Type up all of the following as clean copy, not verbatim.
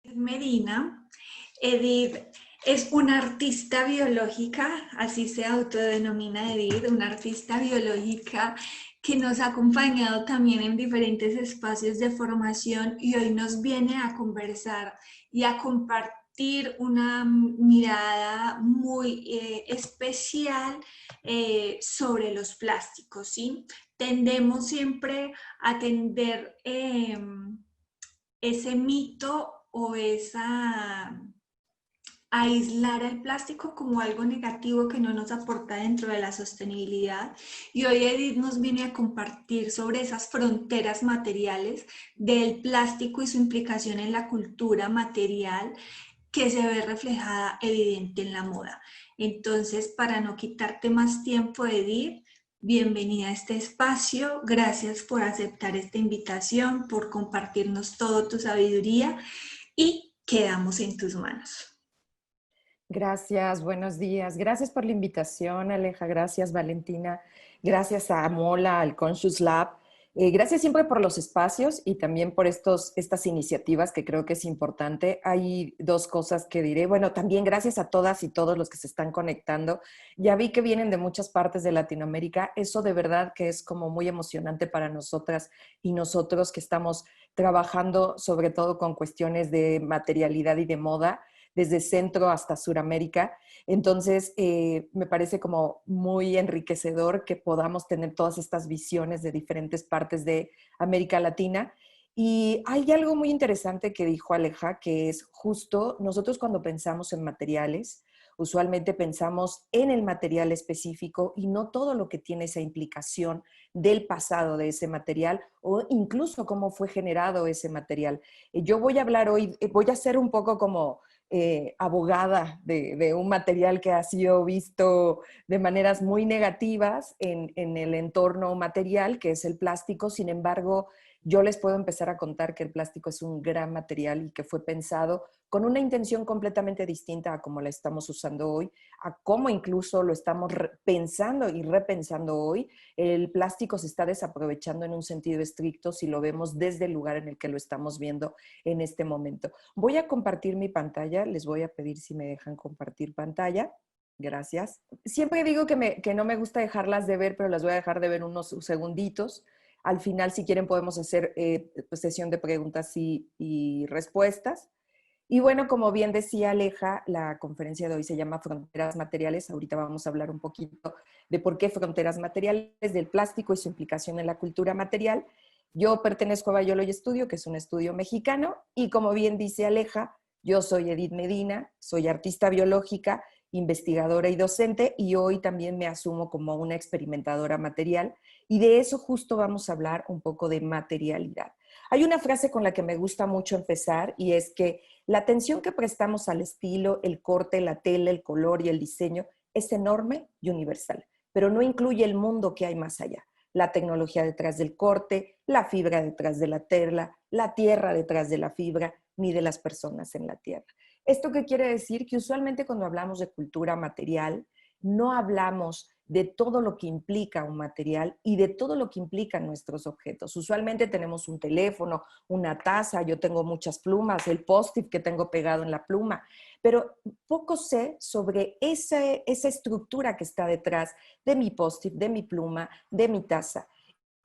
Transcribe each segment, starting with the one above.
Medina. Edith es una artista biológica, así se autodenomina Edith, una artista biológica que nos ha acompañado también en diferentes espacios de formación y hoy nos viene a conversar y a compartir una mirada muy especial sobre los plásticos, ¿sí? Tendemos siempre a tender ese mito o esa aislar el plástico como algo negativo que no nos aporta dentro de la sostenibilidad. Y hoy Edith nos viene a compartir sobre esas fronteras materiales del plástico y su implicación en la cultura material que se ve reflejada evidente en la moda. Entonces, para no quitarte más tiempo, Edith, bienvenida a este espacio. Gracias por aceptar esta invitación, por compartirnos toda tu sabiduría y quedamos en tus manos. Gracias, buenos días. Gracias por la invitación, Aleja. Gracias, Valentina. Gracias a Mola, al Conscious Lab. Gracias siempre por los espacios y también por estas iniciativas que creo que es importante. Hay dos cosas que diré. Bueno, también gracias a todas y todos los que se están conectando. Ya vi que vienen de muchas partes de Latinoamérica. Eso de verdad que es como muy emocionante para nosotras y nosotros que estamos trabajando sobre todo con cuestiones de materialidad y de moda desde Centro hasta Suramérica. Entonces, me parece como muy enriquecedor que podamos tener todas estas visiones de diferentes partes de América Latina. Y hay algo muy interesante que dijo Aleja, que es justo nosotros cuando pensamos en materiales, usualmente pensamos en el material específico y no todo lo que tiene esa implicación del pasado de ese material o incluso cómo fue generado ese material. Yo voy a hablar hoy, voy a ser un poco como abogada de un material que ha sido visto de maneras muy negativas en el entorno material, que es el plástico. Sin embargo, yo les puedo empezar a contar que el plástico es un gran material y que fue pensado con una intención completamente distinta a como la estamos usando hoy, a cómo incluso lo estamos pensando y repensando hoy. El plástico se está desaprovechando en un sentido estricto si lo vemos desde el lugar en el que lo estamos viendo en este momento. Voy a compartir mi pantalla, les voy a pedir si me dejan compartir pantalla. Gracias. Siempre digo que no me gusta dejarlas de ver, pero las voy a dejar de ver unos segunditos. Al final, si quieren, podemos hacer sesión de preguntas y respuestas. Y bueno, como bien decía Aleja, la conferencia de hoy se llama Fronteras Materiales. Ahorita vamos a hablar un poquito de por qué fronteras materiales, del plástico y su implicación en la cultura material. Yo pertenezco a Bayolo Estudio, que es un estudio mexicano, y como bien dice Aleja, yo soy Edith Medina, soy artista biológica, investigadora y docente, y hoy también me asumo como una experimentadora material, y de eso justo vamos a hablar un poco de materialidad. Hay una frase con la que me gusta mucho empezar, y es que la atención que prestamos al estilo, el corte, la tela, el color y el diseño es enorme y universal, pero no incluye el mundo que hay más allá. La tecnología detrás del corte, la fibra detrás de la tela, la tierra detrás de la fibra, ni de las personas en la tierra. ¿Esto qué quiere decir? Que usualmente cuando hablamos de cultura material, no hablamos de todo lo que implica un material y de todo lo que implican nuestros objetos. Usualmente tenemos un teléfono, una taza, yo tengo muchas plumas, el post-it que tengo pegado en la pluma, pero poco sé sobre esa estructura que está detrás de mi post-it, de mi pluma, de mi taza.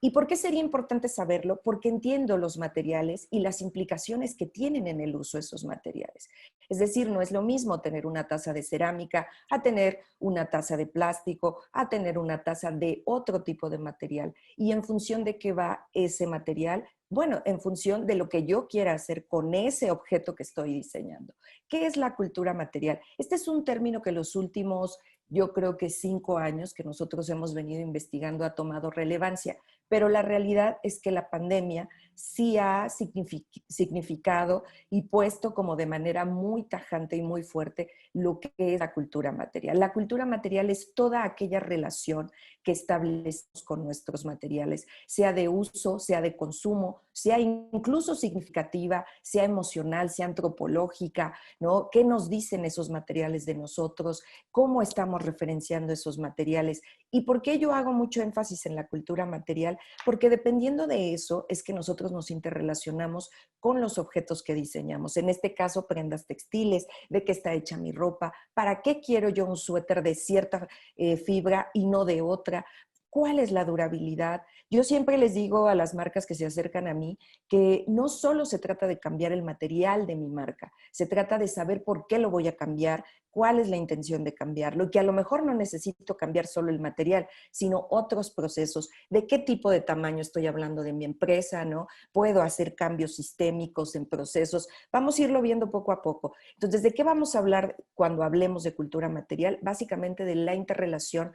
¿Y por qué sería importante saberlo? Porque entiendo los materiales y las implicaciones que tienen en el uso esos materiales. Es decir, no es lo mismo tener una taza de cerámica a tener una taza de plástico, a tener una taza de otro tipo de material. Y en función de qué va ese material, bueno, en función de lo que yo quiera hacer con ese objeto que estoy diseñando. ¿Qué es la cultura material? Este es un término que los últimos, yo creo que 5 años que nosotros hemos venido investigando ha tomado relevancia. Pero la realidad es que la pandemia sí ha significado y puesto como de manera muy tajante y muy fuerte lo que es la cultura material. La cultura material es toda aquella relación que establecemos con nuestros materiales, sea de uso, sea de consumo, sea incluso significativa, sea emocional, sea antropológica, ¿no? ¿Qué nos dicen esos materiales de nosotros? ¿Cómo estamos referenciando esos materiales? ¿Y por qué yo hago mucho énfasis en la cultura material? Porque dependiendo de eso es que nosotros nos interrelacionamos con los objetos que diseñamos. En este caso, prendas textiles, de qué está hecha mi ropa, para qué quiero yo un suéter de cierta fibra y no de otra. ¿Cuál es la durabilidad? Yo siempre les digo a las marcas que se acercan a mí que no solo se trata de cambiar el material de mi marca, se trata de saber por qué lo voy a cambiar, cuál es la intención de cambiarlo y que a lo mejor no necesito cambiar solo el material, sino otros procesos, de qué tipo de tamaño estoy hablando de mi empresa, ¿no? Puedo hacer cambios sistémicos en procesos, vamos a irlo viendo poco a poco. Entonces, ¿de qué vamos a hablar cuando hablemos de cultura material? Básicamente de la interrelación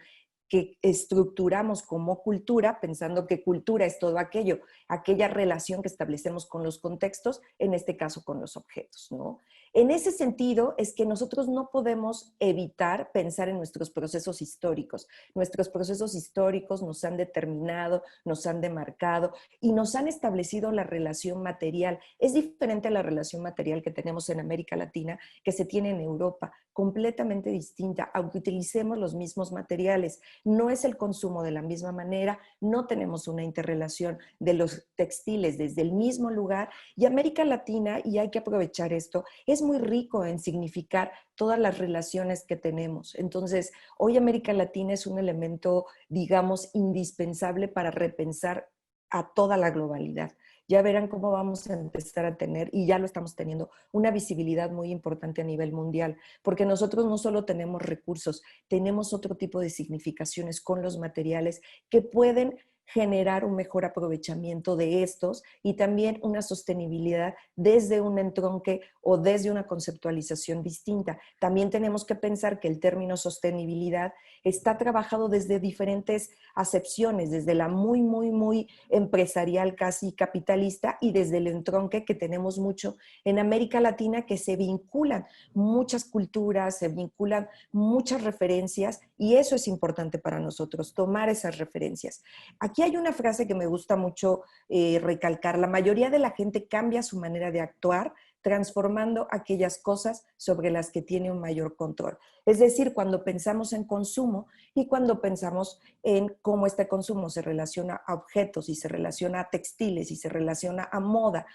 que estructuramos como cultura, pensando que cultura es todo aquello, aquella relación que establecemos con los contextos, en este caso con los objetos, ¿no? En ese sentido es que nosotros no podemos evitar pensar en nuestros procesos históricos. Nuestros procesos históricos nos han determinado, nos han demarcado y nos han establecido la relación material. Es diferente a la relación material que tenemos en América Latina, que se tiene en Europa, completamente distinta, aunque utilicemos los mismos materiales. No es el consumo de la misma manera, no tenemos una interrelación de los textiles desde el mismo lugar y América Latina, y hay que aprovechar esto, es muy rico en significar todas las relaciones que tenemos. Entonces, hoy América Latina es un elemento, digamos, indispensable para repensar a toda la globalidad. Ya verán cómo vamos a empezar a tener, y ya lo estamos teniendo, una visibilidad muy importante a nivel mundial, porque nosotros no solo tenemos recursos, tenemos otro tipo de significaciones con los materiales que pueden generar un mejor aprovechamiento de estos y también una sostenibilidad desde un entronque o desde una conceptualización distinta. También tenemos que pensar que el término sostenibilidad está trabajado desde diferentes acepciones, desde la muy empresarial, casi capitalista, y desde el entronque que tenemos mucho en América Latina, que se vinculan muchas culturas, se vinculan muchas referencias, y eso es importante para nosotros, tomar esas referencias. Aquí hay una frase que me gusta mucho recalcar. La mayoría de la gente cambia su manera de actuar transformando aquellas cosas sobre las que tiene un mayor control. Es decir, cuando pensamos en consumo y cuando pensamos en cómo este consumo se relaciona a objetos y se relaciona a textiles y se relaciona a moda,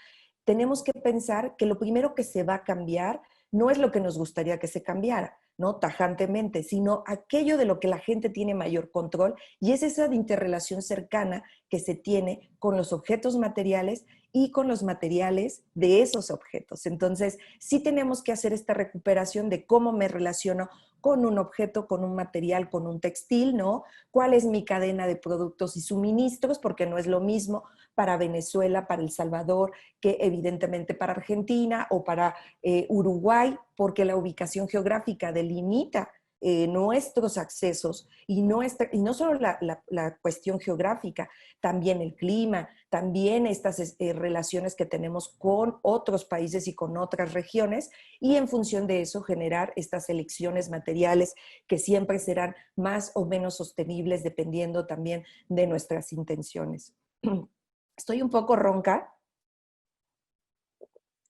tenemos que pensar que lo primero que se va a cambiar no es lo que nos gustaría que se cambiara, ¿no? Tajantemente, sino aquello de lo que la gente tiene mayor control, y es esa interrelación cercana que se tiene con los objetos materiales y con los materiales de esos objetos. Entonces, sí tenemos que hacer esta recuperación de cómo me relaciono con un objeto, con un material, con un textil, ¿no? ¿Cuál es mi cadena de productos y suministros? Porque no es lo mismo para Venezuela, para El Salvador, que evidentemente para Argentina o para Uruguay, porque la ubicación geográfica delimita nuestros accesos y no solo la cuestión geográfica, también el clima, también estas relaciones que tenemos con otros países y con otras regiones, y en función de eso generar estas elecciones materiales que siempre serán más o menos sostenibles dependiendo también de nuestras intenciones. Estoy un poco ronca,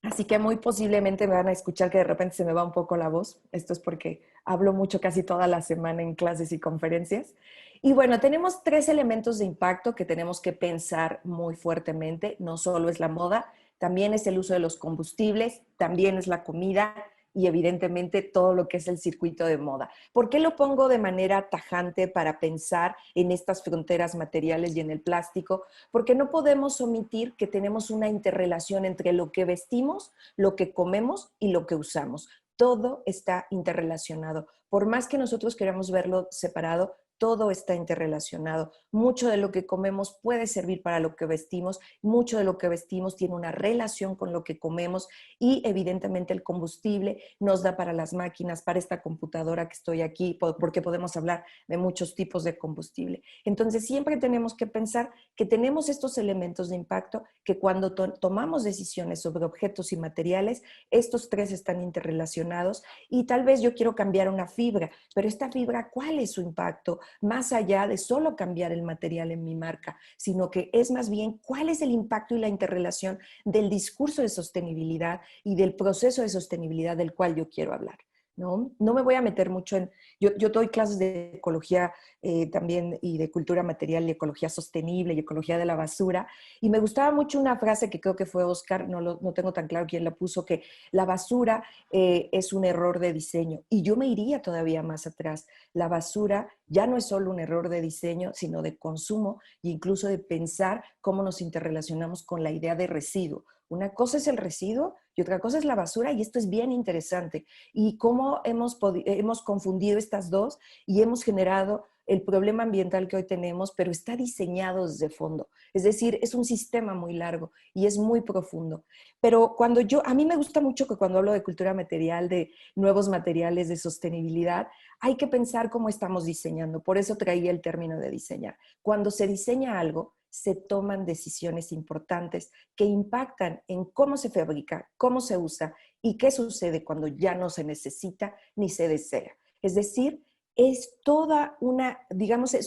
así que muy posiblemente me van a escuchar que de repente se me va un poco la voz. Esto es porque hablo mucho casi toda la semana en clases y conferencias. Y bueno, tenemos 3 elementos de impacto que tenemos que pensar muy fuertemente. No solo es la moda, también es el uso de los combustibles, también es la comida y evidentemente todo lo que es el circuito de moda. ¿Por qué lo pongo de manera tajante para pensar en estas fronteras materiales y en el plástico? Porque no podemos omitir que tenemos una interrelación entre lo que vestimos, lo que comemos y lo que usamos. Todo está interrelacionado. Por más que nosotros queramos verlo separado, todo está interrelacionado. Mucho de lo que comemos puede servir para lo que vestimos, mucho de lo que vestimos tiene una relación con lo que comemos, y evidentemente el combustible nos da para las máquinas, para esta computadora que estoy aquí, porque podemos hablar de muchos tipos de combustible. Entonces siempre tenemos que pensar que tenemos estos elementos de impacto, que cuando tomamos decisiones sobre objetos y materiales, estos 3 están interrelacionados, y tal vez yo quiero cambiar una fibra, pero esta fibra, ¿cuál es su impacto? Más allá de solo cambiar el material en mi marca, sino que es más bien cuál es el impacto y la interrelación del discurso de sostenibilidad y del proceso de sostenibilidad del cual yo quiero hablar. ¿no? No me voy a meter mucho en... Yo doy clases de ecología también y de cultura material y ecología sostenible y ecología de la basura. Y me gustaba mucho una frase que creo que fue Oscar, no tengo tan claro quién la puso, que la basura es un error de diseño. Y yo me iría todavía más atrás. La basura ya no es solo un error de diseño, sino de consumo e incluso de pensar cómo nos interrelacionamos con la idea de residuo. Una cosa es el residuo y otra cosa es la basura, y esto es bien interesante. Y cómo hemos confundido estas dos y hemos generado el problema ambiental que hoy tenemos, pero está diseñado desde fondo. Es decir, es un sistema muy largo y es muy profundo. Pero a mí me gusta mucho que cuando hablo de cultura material, de nuevos materiales, de sostenibilidad, hay que pensar cómo estamos diseñando. Por eso traía el término de diseñar. Cuando se diseña algo, se toman decisiones importantes que impactan en cómo se fabrica, cómo se usa y qué sucede cuando ya no se necesita ni se desea. Es decir, es toda digamos,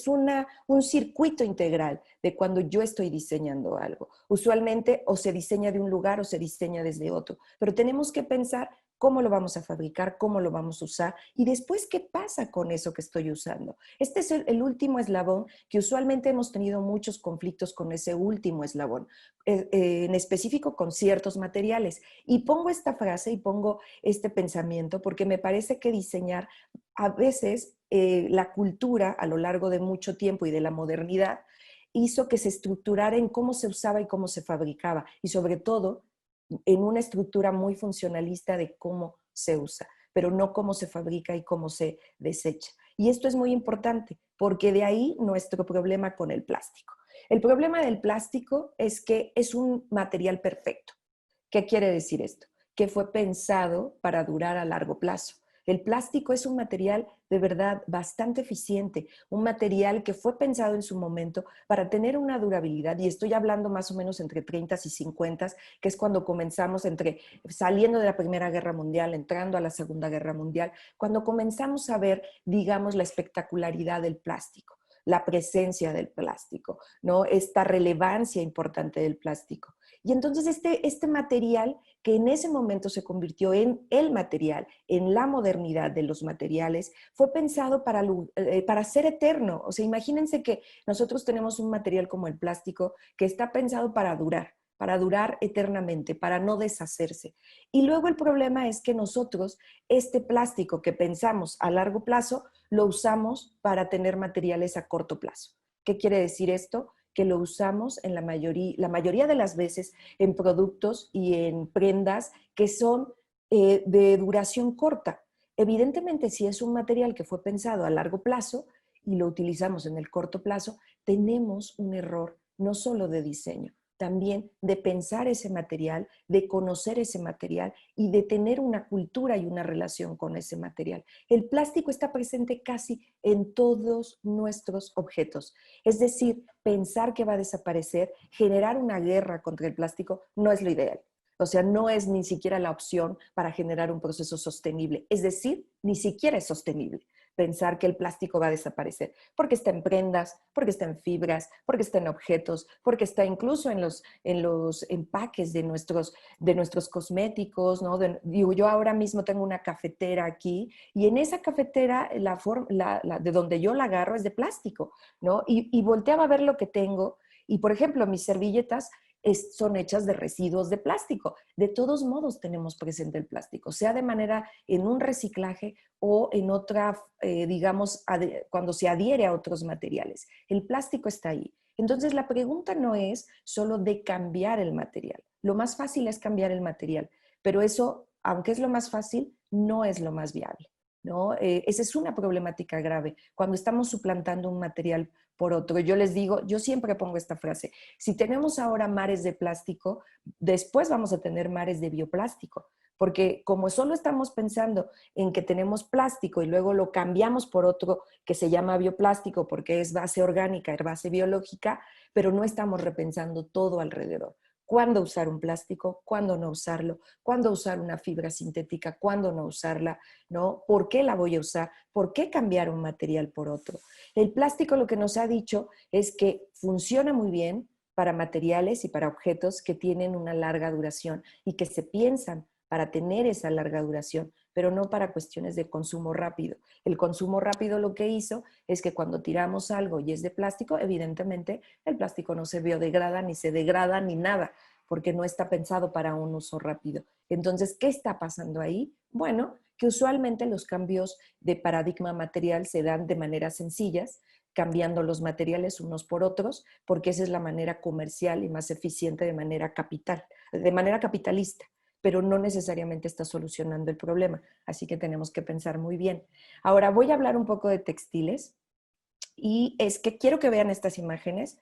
un circuito integral de cuando yo estoy diseñando algo. Usualmente o se diseña de un lugar o se diseña desde otro, pero tenemos que pensar cómo lo vamos a fabricar, cómo lo vamos a usar y después qué pasa con eso que estoy usando. Este es el último eslabón que usualmente hemos tenido muchos conflictos con ese último eslabón, en específico con ciertos materiales. Y pongo esta frase y pongo este pensamiento porque me parece que diseñar a veces la cultura a lo largo de mucho tiempo y de la modernidad hizo que se estructurara en cómo se usaba y cómo se fabricaba y sobre todo en una estructura muy funcionalista de cómo se usa, pero no cómo se fabrica y cómo se desecha. Y esto es muy importante porque de ahí nuestro problema con el plástico. El problema del plástico es que es un material perfecto. ¿Qué quiere decir esto? Que fue pensado para durar a largo plazo. El plástico es un material de verdad bastante eficiente, un material que fue pensado en su momento para tener una durabilidad, y estoy hablando más o menos entre 30 y 50, que es cuando comenzamos saliendo de la Primera Guerra Mundial, entrando a la Segunda Guerra Mundial, cuando comenzamos a ver, digamos, la espectacularidad del plástico, la presencia del plástico, ¿no? Esta relevancia importante del plástico. Y entonces este material que en ese momento se convirtió en el material, en la modernidad de los materiales, fue pensado para ser eterno. O sea, imagínense que nosotros tenemos un material como el plástico que está pensado para durar eternamente, para no deshacerse. Y luego el problema es que nosotros, este plástico que pensamos a largo plazo, lo usamos para tener materiales a corto plazo. ¿Qué quiere decir esto? Que lo usamos la mayoría de las veces en productos y en prendas que son de duración corta. Evidentemente, si es un material que fue pensado a largo plazo y lo utilizamos en el corto plazo, tenemos un error no solo de diseño, también de pensar ese material, de conocer ese material y de tener una cultura y una relación con ese material. El plástico está presente casi en todos nuestros objetos. Es decir, pensar que va a desaparecer, generar una guerra contra el plástico, no es lo ideal. O sea, no es ni siquiera la opción para generar un proceso sostenible. Es decir, ni siquiera es sostenible pensar que el plástico va a desaparecer, porque está en prendas, porque está en fibras, porque está en objetos, porque está incluso en los empaques de nuestros cosméticos, ¿no? Digo, yo ahora mismo tengo una cafetera aquí y en esa cafetera de donde yo la agarro es de plástico, ¿no? Y volteaba a ver lo que tengo y, por ejemplo, mis servilletas son hechas de residuos de plástico. De todos modos tenemos presente el plástico, sea de manera en un reciclaje o en otra, digamos, cuando se adhiere a otros materiales. El plástico está ahí. Entonces la pregunta no es solo de cambiar el material. Lo más fácil es cambiar el material, pero eso, aunque es lo más fácil, no es lo más viable, ¿no? Esa es una problemática grave cuando estamos suplantando un material por otro. Yo les digo, yo siempre pongo esta frase, si tenemos ahora mares de plástico, después vamos a tener mares de bioplástico, porque como solo estamos pensando en que tenemos plástico y luego lo cambiamos por otro que se llama bioplástico porque es base orgánica, es base biológica, pero no estamos repensando todo alrededor. ¿Cuándo usar un plástico? ¿Cuándo no usarlo? ¿Cuándo usar una fibra sintética? ¿Cuándo no usarla? ¿No? ¿Por qué la voy a usar? ¿Por qué cambiar un material por otro? El plástico lo que nos ha dicho es que funciona muy bien para materiales y para objetos que tienen una larga duración y que se piensan para tener esa larga duración, pero no para cuestiones de consumo rápido. El consumo rápido lo que hizo es que cuando tiramos algo y es de plástico, evidentemente el plástico no se biodegrada, ni se degrada, ni nada, porque no está pensado para un uso rápido. Entonces, ¿qué está pasando ahí? Bueno, que usualmente los cambios de paradigma material se dan de maneras sencillas, cambiando los materiales unos por otros, porque esa es la manera comercial y más eficiente de manera capitalista, pero no necesariamente está solucionando el problema. Así que tenemos que pensar muy bien. Ahora voy a hablar un poco de textiles y es que quiero que vean estas imágenes.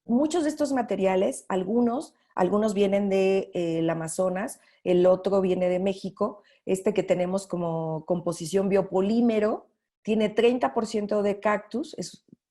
Muchos de estos materiales, algunos vienen del Amazonas, el otro viene de México. Este que tenemos como composición biopolímero tiene 30% de cactus.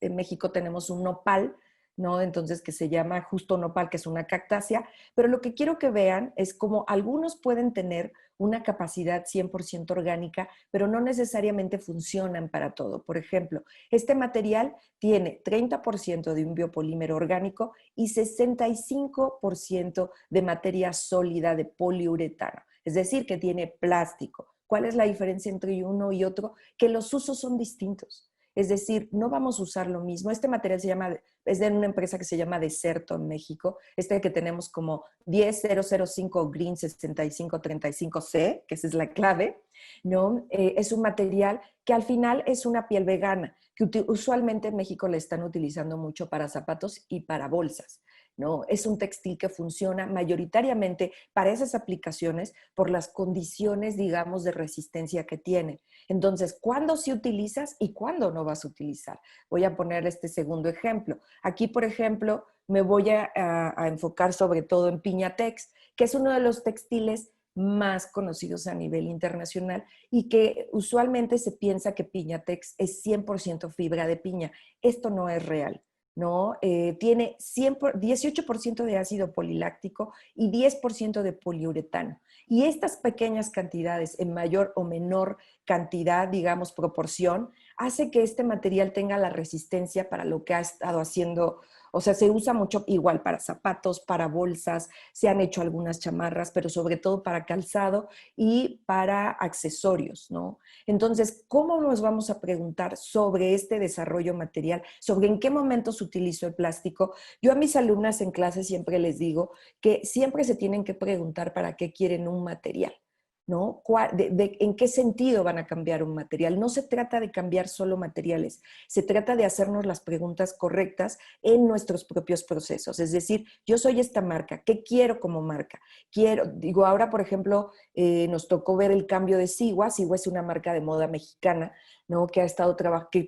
En México tenemos un nopal, ¿no? Entonces, que se llama justo nopal, que es una cactácea. Pero lo que quiero que vean es cómo algunos pueden tener una capacidad 100% orgánica, pero no necesariamente funcionan para todo. Por ejemplo, este material tiene 30% de un biopolímero orgánico y 65% de materia sólida de poliuretano, es decir, que tiene plástico. ¿Cuál es la diferencia entre uno y otro? Que los usos son distintos. Es decir, no vamos a usar lo mismo. Este material es de una empresa que se llama Deserto en México. Este que tenemos como 10005 Green 6535C, que esa es la clave, ¿no? Es un material que al final es una piel vegana, que usualmente en México la están utilizando mucho para zapatos y para bolsas, ¿no? Es un textil que funciona mayoritariamente para esas aplicaciones por las condiciones, digamos, de resistencia que tiene. Entonces, ¿cuándo sí utilizas y cuándo no vas a utilizar? Voy a poner este segundo ejemplo. Aquí, por ejemplo, me voy a enfocar sobre todo en Piñatex, que es uno de los textiles más conocidos a nivel internacional y que usualmente se piensa que Piñatex es 100% fibra de piña. Esto no es real, ¿no? Tiene 18% de ácido poliláctico y 10% de poliuretano. Y estas pequeñas cantidades, en mayor o menor cantidad, digamos, proporción, hace que este material tenga la resistencia para lo que ha estado haciendo. O sea, se usa mucho igual para zapatos, para bolsas, se han hecho algunas chamarras, pero sobre todo para calzado y para accesorios, ¿no? Entonces, ¿cómo nos vamos a preguntar sobre este desarrollo material, sobre en qué momento se utilizó el plástico? Yo a mis alumnas en clase siempre les digo que siempre se tienen que preguntar para qué quieren un material, ¿no? ¿En qué sentido van a cambiar un material? No se trata de cambiar solo materiales, se trata de hacernos las preguntas correctas en nuestros propios procesos. Es decir, yo soy esta marca, ¿qué quiero como marca? Digo, ahora por ejemplo, nos tocó ver el cambio de Sigua. Sigua es una marca de moda mexicana, ¿no? Que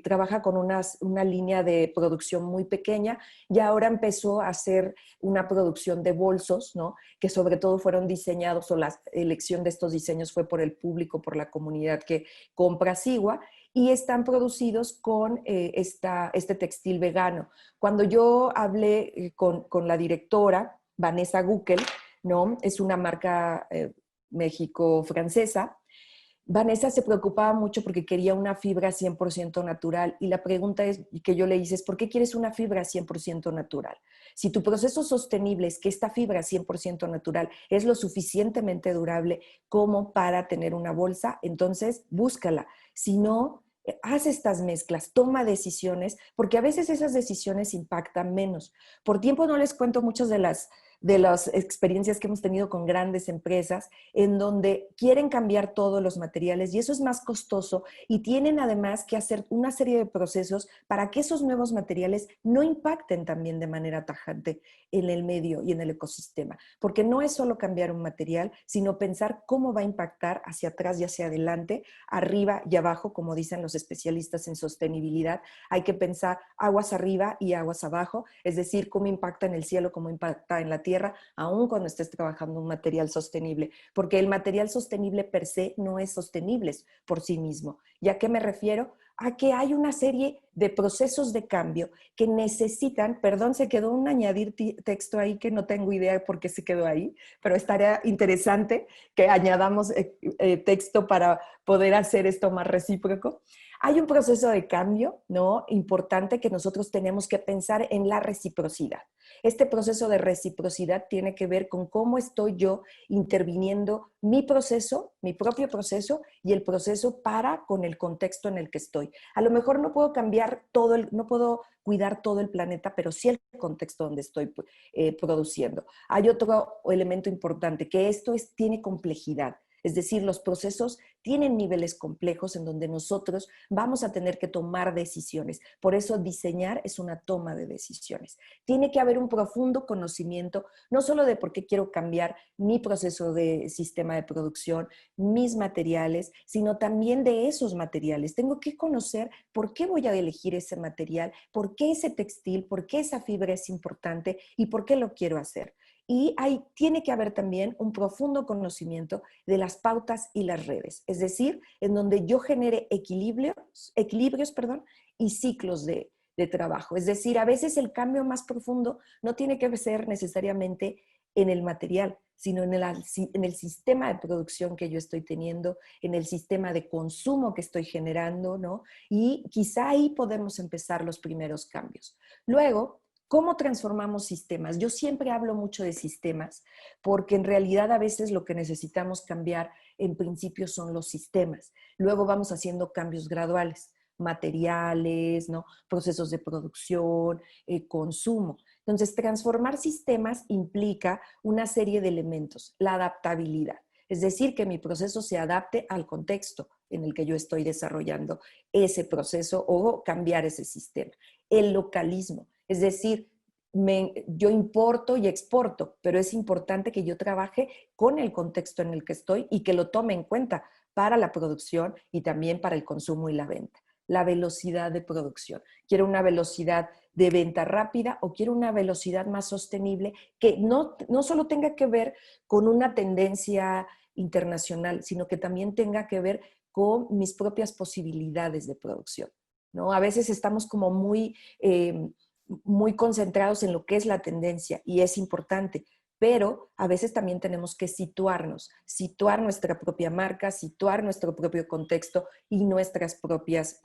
trabaja con una línea de producción muy pequeña y ahora empezó a hacer una producción de bolsos, ¿no? Que sobre todo fueron diseñados, o la elección de estos diseños fue por el público, por la comunidad que compra Sigua, y están producidos con este textil vegano. Cuando yo hablé con la directora, Vanessa Guckel, ¿no? Es una marca México-francesa. Vanessa se preocupaba mucho porque quería una fibra 100% natural, y la pregunta que yo le hice es: ¿por qué quieres una fibra 100% natural? Si tu proceso sostenible es que esta fibra 100% natural es lo suficientemente durable como para tener una bolsa, entonces búscala. Si no, haz estas mezclas, toma decisiones, porque a veces esas decisiones impactan menos. Por tiempo no les cuento muchas de las experiencias que hemos tenido con grandes empresas en donde quieren cambiar todos los materiales y eso es más costoso, y tienen además que hacer una serie de procesos para que esos nuevos materiales no impacten también de manera tajante en el medio y en el ecosistema, porque no es solo cambiar un material, sino pensar cómo va a impactar hacia atrás y hacia adelante, arriba y abajo, como dicen los especialistas en sostenibilidad. Hay que pensar aguas arriba y aguas abajo, es decir, cómo impacta en el cielo, cómo impacta en la tierra, aun cuando estés trabajando un material sostenible, porque el material sostenible per se no es sostenible por sí mismo. ¿Y a qué me refiero? A que hay una serie de procesos de cambio que necesitan, perdón, se quedó un añadir texto ahí que no tengo idea por qué se quedó ahí, pero estaría interesante que añadamos texto para poder hacer esto más recíproco. Hay un proceso de cambio, ¿no? Importante que nosotros tenemos que pensar en la reciprocidad. Este proceso de reciprocidad tiene que ver con cómo estoy yo interviniendo mi proceso, mi propio proceso y el proceso para con el contexto en el que estoy. A lo mejor no puedo cambiar todo, no puedo cuidar todo el planeta, pero sí el contexto donde estoy produciendo. Hay otro elemento importante, que tiene complejidad. Es decir, los procesos tienen niveles complejos en donde nosotros vamos a tener que tomar decisiones. Por eso diseñar es una toma de decisiones. Tiene que haber un profundo conocimiento, no solo de por qué quiero cambiar mi proceso de sistema de producción, mis materiales, sino también de esos materiales. Tengo que conocer por qué voy a elegir ese material, por qué ese textil, por qué esa fibra es importante y por qué lo quiero hacer. Y tiene que haber también un profundo conocimiento de las pautas y las redes, es decir, en donde yo genere equilibrios y ciclos de trabajo. Es decir, a veces el cambio más profundo no tiene que ser necesariamente en el material, sino en el sistema de producción que yo estoy teniendo, en el sistema de consumo que estoy generando, ¿no? Y quizá ahí podemos empezar los primeros cambios. Luego, ¿cómo transformamos sistemas? Yo siempre hablo mucho de sistemas porque en realidad a veces lo que necesitamos cambiar en principio son los sistemas. Luego vamos haciendo cambios graduales, materiales, ¿no? Procesos de producción, consumo. Entonces, transformar sistemas implica una serie de elementos, la adaptabilidad. Es decir, que mi proceso se adapte al contexto en el que yo estoy desarrollando ese proceso o cambiar ese sistema. El localismo, es decir, yo importo y exporto, pero es importante que yo trabaje con el contexto en el que estoy y que lo tome en cuenta para la producción y también para el consumo y la venta. La velocidad de producción. Quiero una velocidad de venta rápida o quiero una velocidad más sostenible que no solo tenga que ver con una tendencia internacional, sino que también tenga que ver con mis propias posibilidades de producción, ¿no? A veces estamos como muy concentrados en lo que es la tendencia y es importante, pero a veces también tenemos que situar nuestra propia marca, situar nuestro propio contexto y nuestras propias,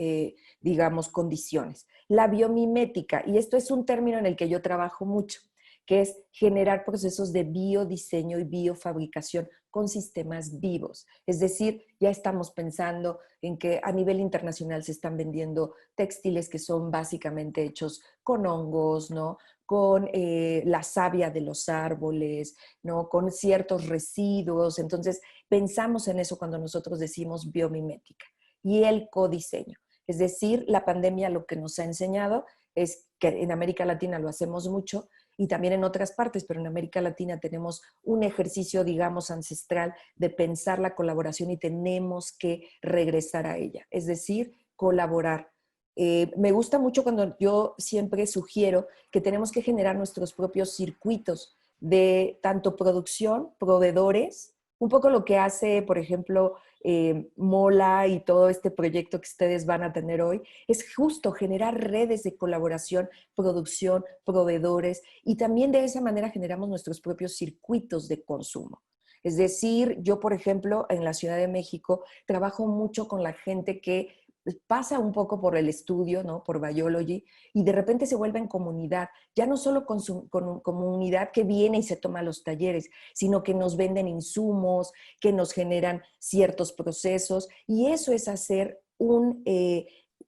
digamos, condiciones. La biomimética, y esto es un término en el que yo trabajo mucho, que es generar procesos de biodiseño y biofabricación con sistemas vivos. Es decir, ya estamos pensando en que a nivel internacional se están vendiendo textiles que son básicamente hechos con hongos, ¿no? Con la savia de los árboles, ¿no? Con ciertos residuos. Entonces, pensamos en eso cuando nosotros decimos biomimética. Y el codiseño. Es decir, la pandemia lo que nos ha enseñado es que en América Latina lo hacemos mucho, y también en otras partes, pero en América Latina tenemos un ejercicio, digamos, ancestral de pensar la colaboración y tenemos que regresar a ella, es decir, colaborar. Me gusta mucho cuando yo siempre sugiero que tenemos que generar nuestros propios circuitos de tanto producción, proveedores, un poco lo que hace, por ejemplo, Mola y todo este proyecto que ustedes van a tener hoy, es justo generar redes de colaboración, producción, proveedores, y también de esa manera generamos nuestros propios circuitos de consumo. Es decir, yo, por ejemplo, en la Ciudad de México, trabajo mucho con la gente que pasa un poco por el estudio, ¿no? Por Biology, y de repente se vuelve en comunidad, ya no solo con comunidad que viene y se toma los talleres, sino que nos venden insumos, que nos generan ciertos procesos, y eso es hacer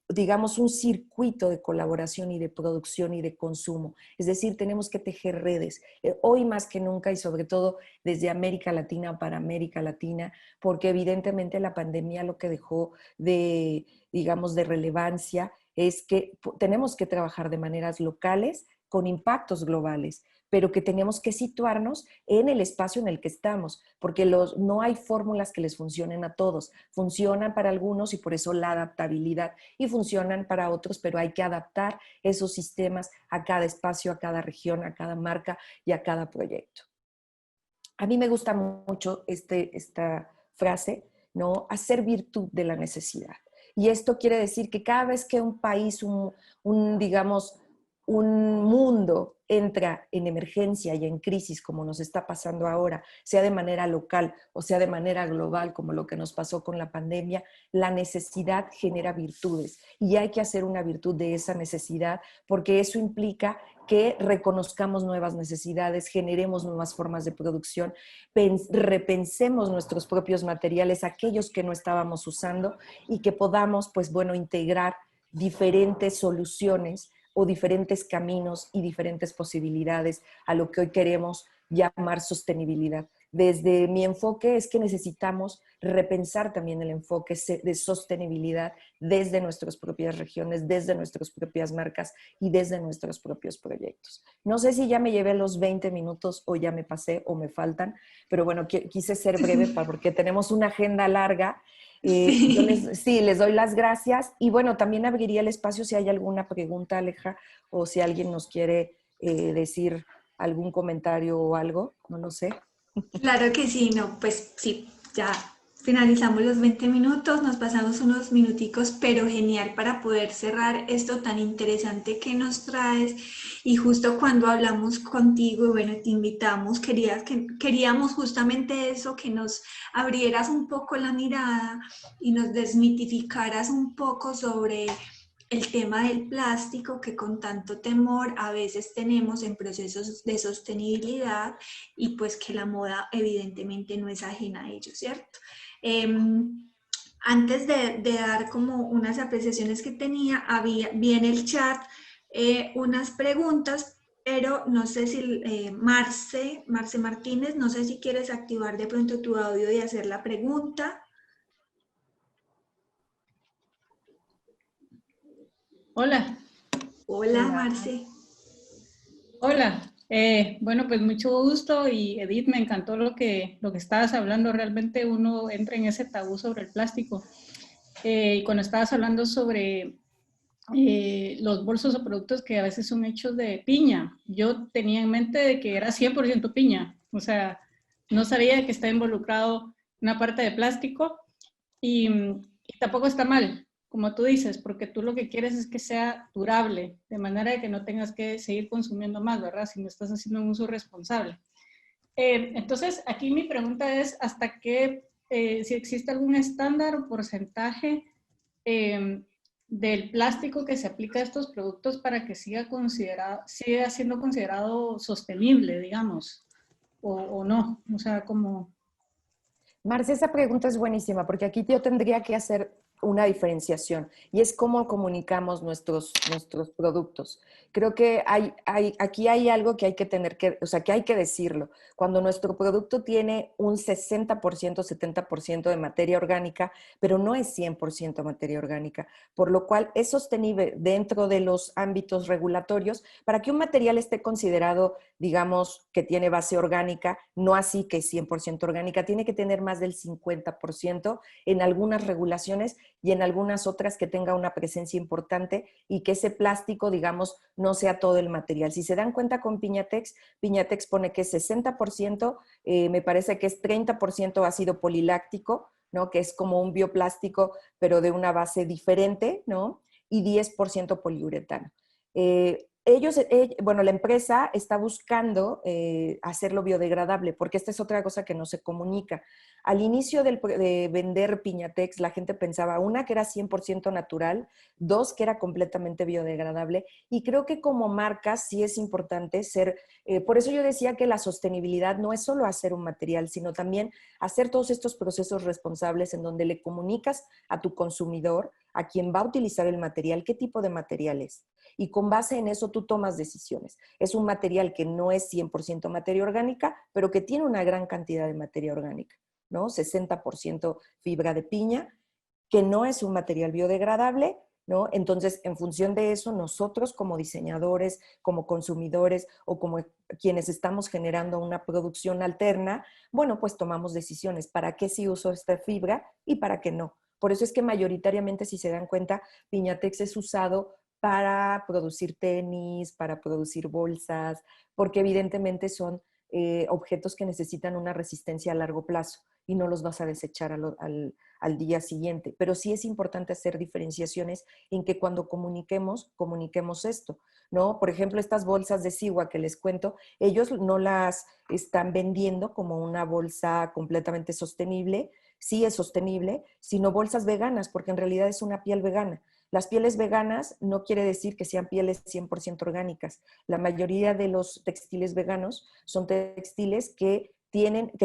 digamos, un circuito de colaboración y de producción y de consumo. Es decir, tenemos que tejer redes, hoy más que nunca y sobre todo desde América Latina para América Latina, porque evidentemente la pandemia lo que dejó digamos, de relevancia es que tenemos que trabajar de maneras locales con impactos globales, pero que tenemos que situarnos en el espacio en el que estamos, porque no hay fórmulas que les funcionen a todos. Funcionan para algunos y por eso la adaptabilidad, y funcionan para otros, pero hay que adaptar esos sistemas a cada espacio, a cada región, a cada marca y a cada proyecto. A mí me gusta mucho esta frase, ¿no? Hacer virtud de la necesidad. Y esto quiere decir que cada vez que un país, digamos, un mundo entra en emergencia y en crisis como nos está pasando ahora, sea de manera local o sea de manera global como lo que nos pasó con la pandemia, la necesidad genera virtudes y hay que hacer una virtud de esa necesidad porque eso implica que reconozcamos nuevas necesidades, generemos nuevas formas de producción, repensemos nuestros propios materiales, aquellos que no estábamos usando y que podamos, pues bueno, integrar diferentes soluciones o diferentes caminos y diferentes posibilidades a lo que hoy queremos llamar sostenibilidad. Desde mi enfoque es que necesitamos repensar también el enfoque de sostenibilidad desde nuestras propias regiones, desde nuestras propias marcas y desde nuestros propios proyectos. No sé si ya me llevé los 20 minutos o ya me pasé o me faltan, pero bueno, quise ser breve porque tenemos una agenda larga. Sí. Sí, les doy las gracias y bueno, también abriría el espacio si hay alguna pregunta, Aleja, o si alguien nos quiere decir algún comentario o algo, no lo sé. Claro que sí, no, pues sí, ya finalizamos los 20 minutos, nos pasamos unos minuticos, pero genial para poder cerrar esto tan interesante que nos traes. Y justo cuando hablamos contigo, y bueno, te invitamos, queríamos justamente eso, que nos abrieras un poco la mirada y nos desmitificaras un poco sobre el tema del plástico que con tanto temor a veces tenemos en procesos de sostenibilidad y pues que la moda evidentemente no es ajena a ello, ¿cierto? Eh, Antes de dar como unas apreciaciones que tenía, vi en el chat unas preguntas, pero no sé si Marce Martínez, no sé si quieres activar de pronto tu audio y hacer la pregunta. Hola, Hola, Hola. Marce. hola. Bueno, pues mucho gusto y Edith, me encantó lo que estabas hablando. Realmente uno entra en ese tabú sobre el plástico. Y cuando estabas hablando sobre los bolsos o productos que a veces son hechos de piña, yo tenía en mente de que era 100% piña. O sea, no sabía que está involucrado una parte de plástico y tampoco está mal, como tú dices, porque tú lo que quieres es que sea durable, de manera de que no tengas que seguir consumiendo más, ¿verdad? Si no estás haciendo un uso responsable. Entonces, aquí mi pregunta es, ¿hasta qué, si existe algún estándar o porcentaje eh, del plástico que se aplica a estos productos para que siga siendo considerado sostenible, digamos, o no? O sea, como... Marce, esa pregunta es buenísima porque aquí yo tendría que hacer una diferenciación y es cómo comunicamos nuestros productos. Creo que aquí hay algo que hay que tener que, o sea, que hay que decirlo. Cuando nuestro producto tiene un 60%, 70% de materia orgánica, pero no es 100% materia orgánica, por lo cual es sostenible dentro de los ámbitos regulatorios para que un material esté considerado, digamos, que tiene base orgánica, no así que es 100% orgánica, tiene que tener más del 50% en algunas regulaciones y en algunas otras que tenga una presencia importante y que ese plástico, digamos, no sea todo el material. Si se dan cuenta con Piñatex, Piñatex pone que es 60%, me parece que es 30% ácido poliláctico, ¿no? Que es como un bioplástico, pero de una base diferente, ¿no? Y 10% poliuretano. Bueno, la empresa está buscando hacerlo biodegradable, porque esta es otra cosa que no se comunica. Al inicio de vender Piñatex, la gente pensaba, una, que era 100% natural, dos, que era completamente biodegradable, y creo que como marca sí es importante ser, por eso yo decía que la sostenibilidad no es solo hacer un material, sino también hacer todos estos procesos responsables en donde le comunicas a tu consumidor, a quien va a utilizar el material, qué tipo de material es. Y con base en eso tú tomas decisiones. Es un material que no es 100% materia orgánica, pero que tiene una gran cantidad de materia orgánica, ¿no? 60% fibra de piña, que no es un material biodegradable, ¿no? Entonces, en función de eso, nosotros como diseñadores, como consumidores o como quienes estamos generando una producción alterna, bueno, pues tomamos decisiones. ¿Para qué sí uso esta fibra y para qué no? Por eso es que mayoritariamente, si se dan cuenta, Piñatex es usado para producir tenis, para producir bolsas, porque evidentemente son objetos que necesitan una resistencia a largo plazo. y no los vas a desechar al día siguiente. Pero sí es importante hacer diferenciaciones en que cuando comuniquemos esto, ¿no? Por ejemplo, estas bolsas de Sigua que les cuento, ellos no las están vendiendo como una bolsa completamente sostenible, sí es sostenible, sino bolsas veganas, porque en realidad es una piel vegana. Las pieles veganas no quiere decir que sean pieles 100% orgánicas. La mayoría de los textiles veganos son textiles que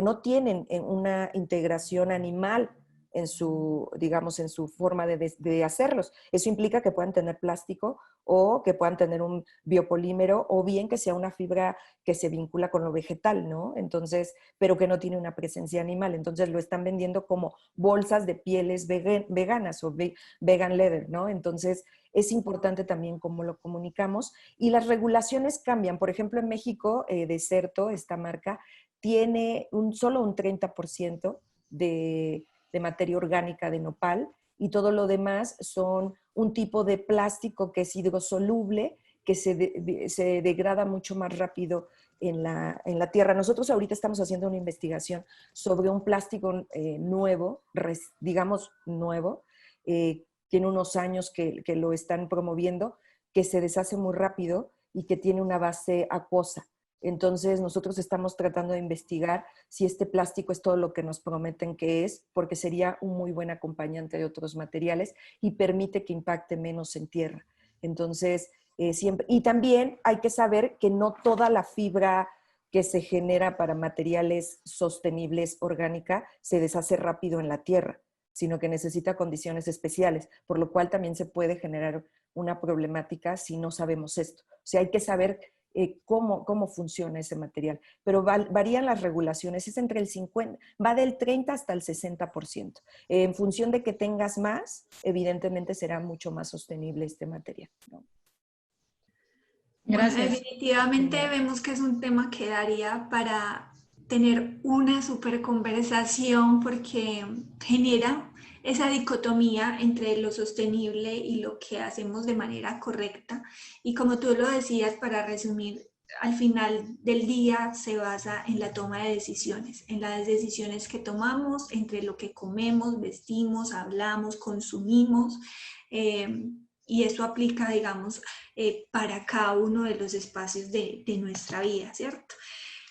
no tienen una integración animal en su, digamos, en su forma de hacerlos. Eso implica que puedan tener plástico o que puedan tener un biopolímero o bien que sea una fibra que se vincula con lo vegetal, ¿no? Entonces, pero que no tiene una presencia animal. Entonces lo están vendiendo como bolsas de pieles veganas o vegan leather, ¿no? Entonces es importante también cómo lo comunicamos y las regulaciones cambian. Por ejemplo, en México, Deserto, esta marca, tiene solo un 30% de materia orgánica de nopal y todo lo demás son un tipo de plástico que es hidrosoluble, que se degrada mucho más rápido en la tierra. Nosotros ahorita estamos haciendo una investigación sobre un plástico nuevo, digamos nuevo, tiene unos años que lo están promoviendo, que se deshace muy rápido y que tiene una base acuosa. Entonces, nosotros estamos tratando de investigar si este plástico es todo lo que nos prometen que es, porque sería un muy buen acompañante de otros materiales y permite que impacte menos en tierra. Entonces, siempre, y también hay que saber que no toda la fibra que se genera para materiales sostenibles orgánica se deshace rápido en la tierra, sino que necesita condiciones especiales, por lo cual también se puede generar una problemática si no sabemos esto. O sea, hay que saber cómo funciona ese material. Pero varían las regulaciones, es entre el 50, va del 30 hasta el 60%. En función de que tengas más, evidentemente será mucho más sostenible este material, ¿no? Bueno, Gracias. definitivamente vemos que es un tema que daría para tener una super conversación porque genera esa dicotomía entre lo sostenible y lo que hacemos de manera correcta. Y como tú lo decías, para resumir, al final del día se basa en la toma de decisiones, en las decisiones que tomamos entre lo que comemos, vestimos, hablamos, consumimos. Y eso aplica, digamos, para cada uno de los espacios de nuestra vida, ¿cierto?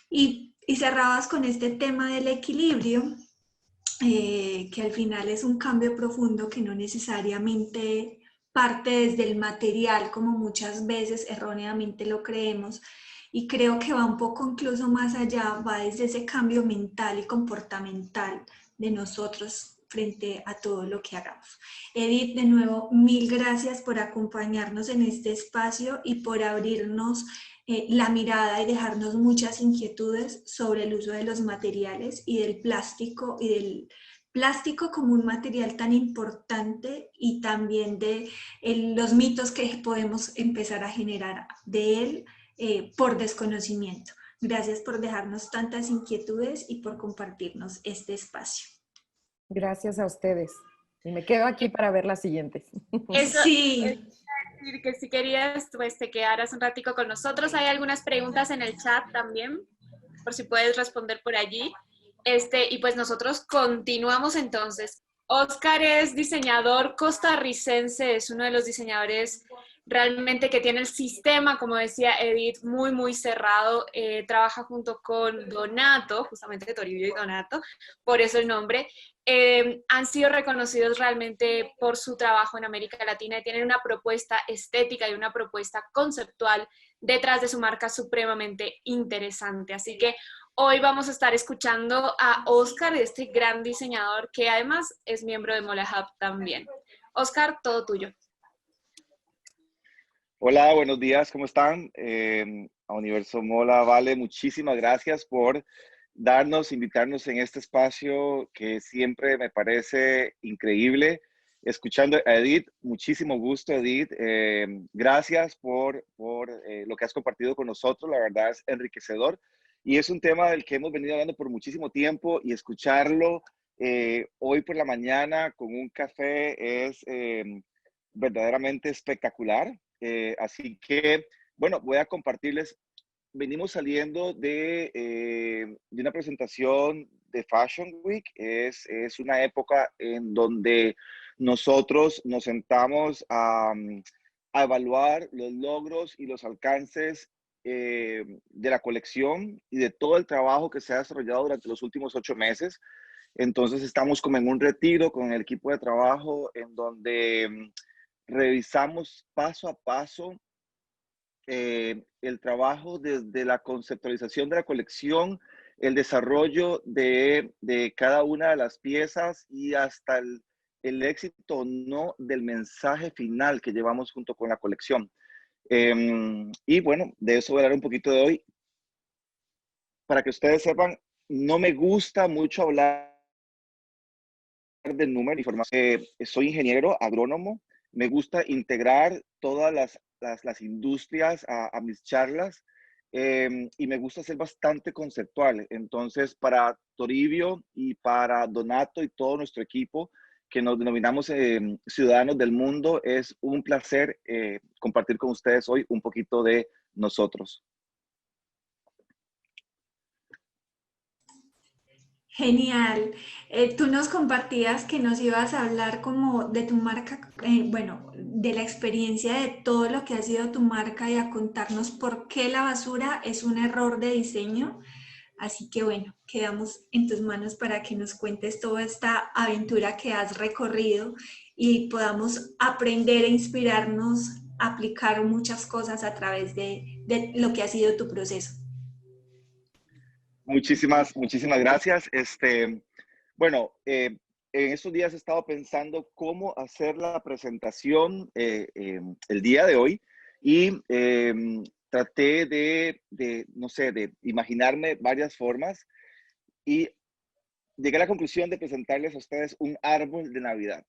Y cerrabas con este tema del equilibrio, que al final es un cambio profundo que no necesariamente parte desde el material, como muchas veces erróneamente lo creemos, y creo que va un poco incluso más allá, va desde ese cambio mental y comportamental de nosotros frente a todo lo que hagamos. Edith, de nuevo, mil gracias por acompañarnos en este espacio y por abrirnos la mirada y dejarnos muchas inquietudes sobre el uso de los materiales y del plástico como un material tan importante y también de los mitos que podemos empezar a generar de él por desconocimiento. Gracias por dejarnos tantas inquietudes y por compartirnos este espacio. Gracias a ustedes. Y me quedo aquí para ver las siguientes. Eso Sí. es decir que si querías, pues te quedaras un ratico con nosotros. Hay algunas preguntas en el chat también, por si puedes responder por allí. Y pues nosotros continuamos entonces. Oscar es diseñador costarricense, es uno de los diseñadores realmente que tiene el sistema, como decía Edith, muy, muy cerrado. Trabaja junto con Donato, justamente Toribio y Donato, por eso el nombre. Han sido reconocidos realmente por su trabajo en América Latina y tienen una propuesta estética y una propuesta conceptual detrás de su marca supremamente interesante. Así que hoy vamos a estar escuchando a Oscar, este gran diseñador que además es miembro de Mola Hub también. Oscar, todo tuyo. Hola, buenos días, ¿cómo están? A Universo Mola, Vale, muchísimas gracias por invitarnos en este espacio que siempre me parece increíble. Escuchando a Edith, muchísimo gusto, Edith. Gracias por lo que has compartido con nosotros, la verdad es enriquecedor. Y es un tema del que hemos venido hablando por muchísimo tiempo y escucharlo hoy por la mañana con un café es verdaderamente espectacular. Así que, bueno, voy a compartirles. Venimos saliendo de una presentación de Fashion Week. Es una época en donde nosotros nos sentamos a evaluar los logros y los alcances de la colección y de todo el trabajo que se ha desarrollado durante los últimos 8 meses. Entonces estamos como en un retiro con el equipo de trabajo en donde revisamos paso a paso el trabajo desde la conceptualización de la colección, el desarrollo de cada una de las piezas y hasta el éxito o no del mensaje final que llevamos junto con la colección. Y bueno, de eso voy a hablar un poquito de hoy. Para que ustedes sepan, no me gusta mucho hablar de números y información. Soy ingeniero agrónomo. Me gusta integrar todas las industrias a mis charlas y me gusta ser bastante conceptual. Entonces, para Toribio y para Donato y todo nuestro equipo, que nos denominamos Ciudadanos del Mundo, es un placer compartir con ustedes hoy un poquito de nosotros. Genial. Tú nos compartías que nos ibas a hablar como de tu marca, bueno, de la experiencia de todo lo que ha sido tu marca y a contarnos por qué la basura es un error de diseño. Así que bueno, quedamos en tus manos para que nos cuentes toda esta aventura que has recorrido y podamos aprender e inspirarnos a aplicar muchas cosas a través de lo que ha sido tu proceso. Muchísimas gracias. Bueno, en estos días he estado pensando cómo hacer la presentación el día de hoy y traté no sé, de imaginarme varias formas y llegué a la conclusión de presentarles a ustedes un árbol de Navidad,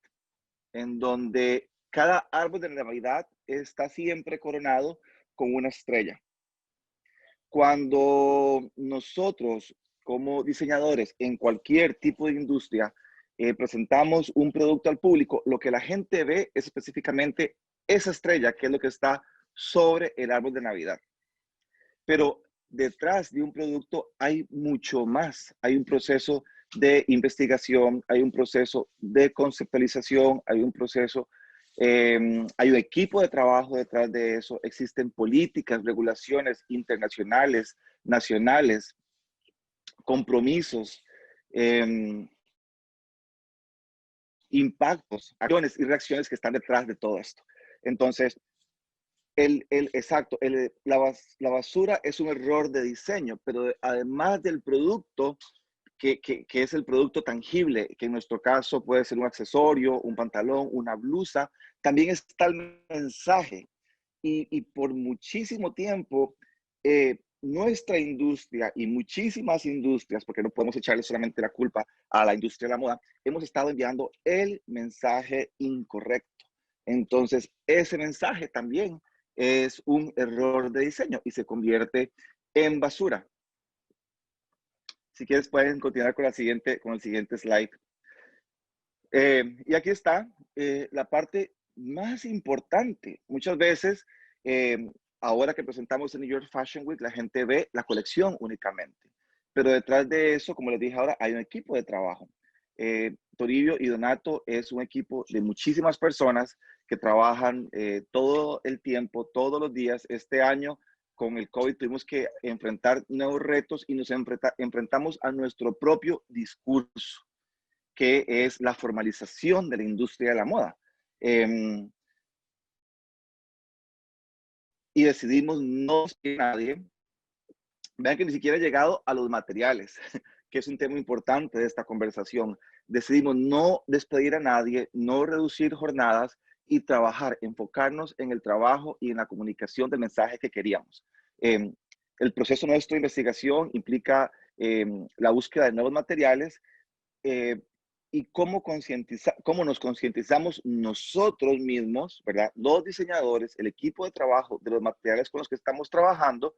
en donde cada árbol de Navidad está siempre coronado con una estrella. Cuando nosotros, como diseñadores en cualquier tipo de industria, presentamos un producto al público, lo que la gente ve es específicamente esa estrella, que es lo que está sobre el árbol de Navidad. Pero detrás de un producto hay mucho más. Hay un proceso de investigación, hay un proceso de conceptualización, hay un proceso hay un equipo de trabajo detrás de eso, existen políticas, regulaciones internacionales, nacionales, compromisos, impactos, acciones y reacciones que están detrás de todo esto. Entonces, la basura es un error de diseño, pero además del producto, que es el producto tangible, que en nuestro caso puede ser un accesorio, un pantalón, una blusa, también está el mensaje. Y por muchísimo tiempo, nuestra industria y muchísimas industrias, porque no podemos echarle solamente la culpa a la industria de la moda, hemos estado enviando el mensaje incorrecto. Entonces, ese mensaje también es un error de diseño y se convierte en basura. Si quieres, pueden continuar con el siguiente slide. Y aquí está la parte más importante. Muchas veces, ahora que presentamos el New York Fashion Week, la gente ve la colección únicamente. Pero detrás de eso, como les dije ahora, hay un equipo de trabajo. Toribio y Donato es un equipo de muchísimas personas que trabajan todo el tiempo, todos los días. Este año, con el COVID, tuvimos que enfrentar nuevos retos y nos enfrentamos a nuestro propio discurso, que es la formalización de la industria de la moda. Y decidimos no despedir a nadie. Vean que ni siquiera he llegado a los materiales, que es un tema importante de esta conversación. Decidimos no despedir a nadie, no reducir jornadas y trabajar, enfocarnos en el trabajo y en la comunicación del mensaje que queríamos. El proceso nuestro de investigación implica la búsqueda de nuevos materiales, y cómo nos concientizamos nosotros mismos, ¿verdad? Los diseñadores, el equipo de trabajo de los materiales con los que estamos trabajando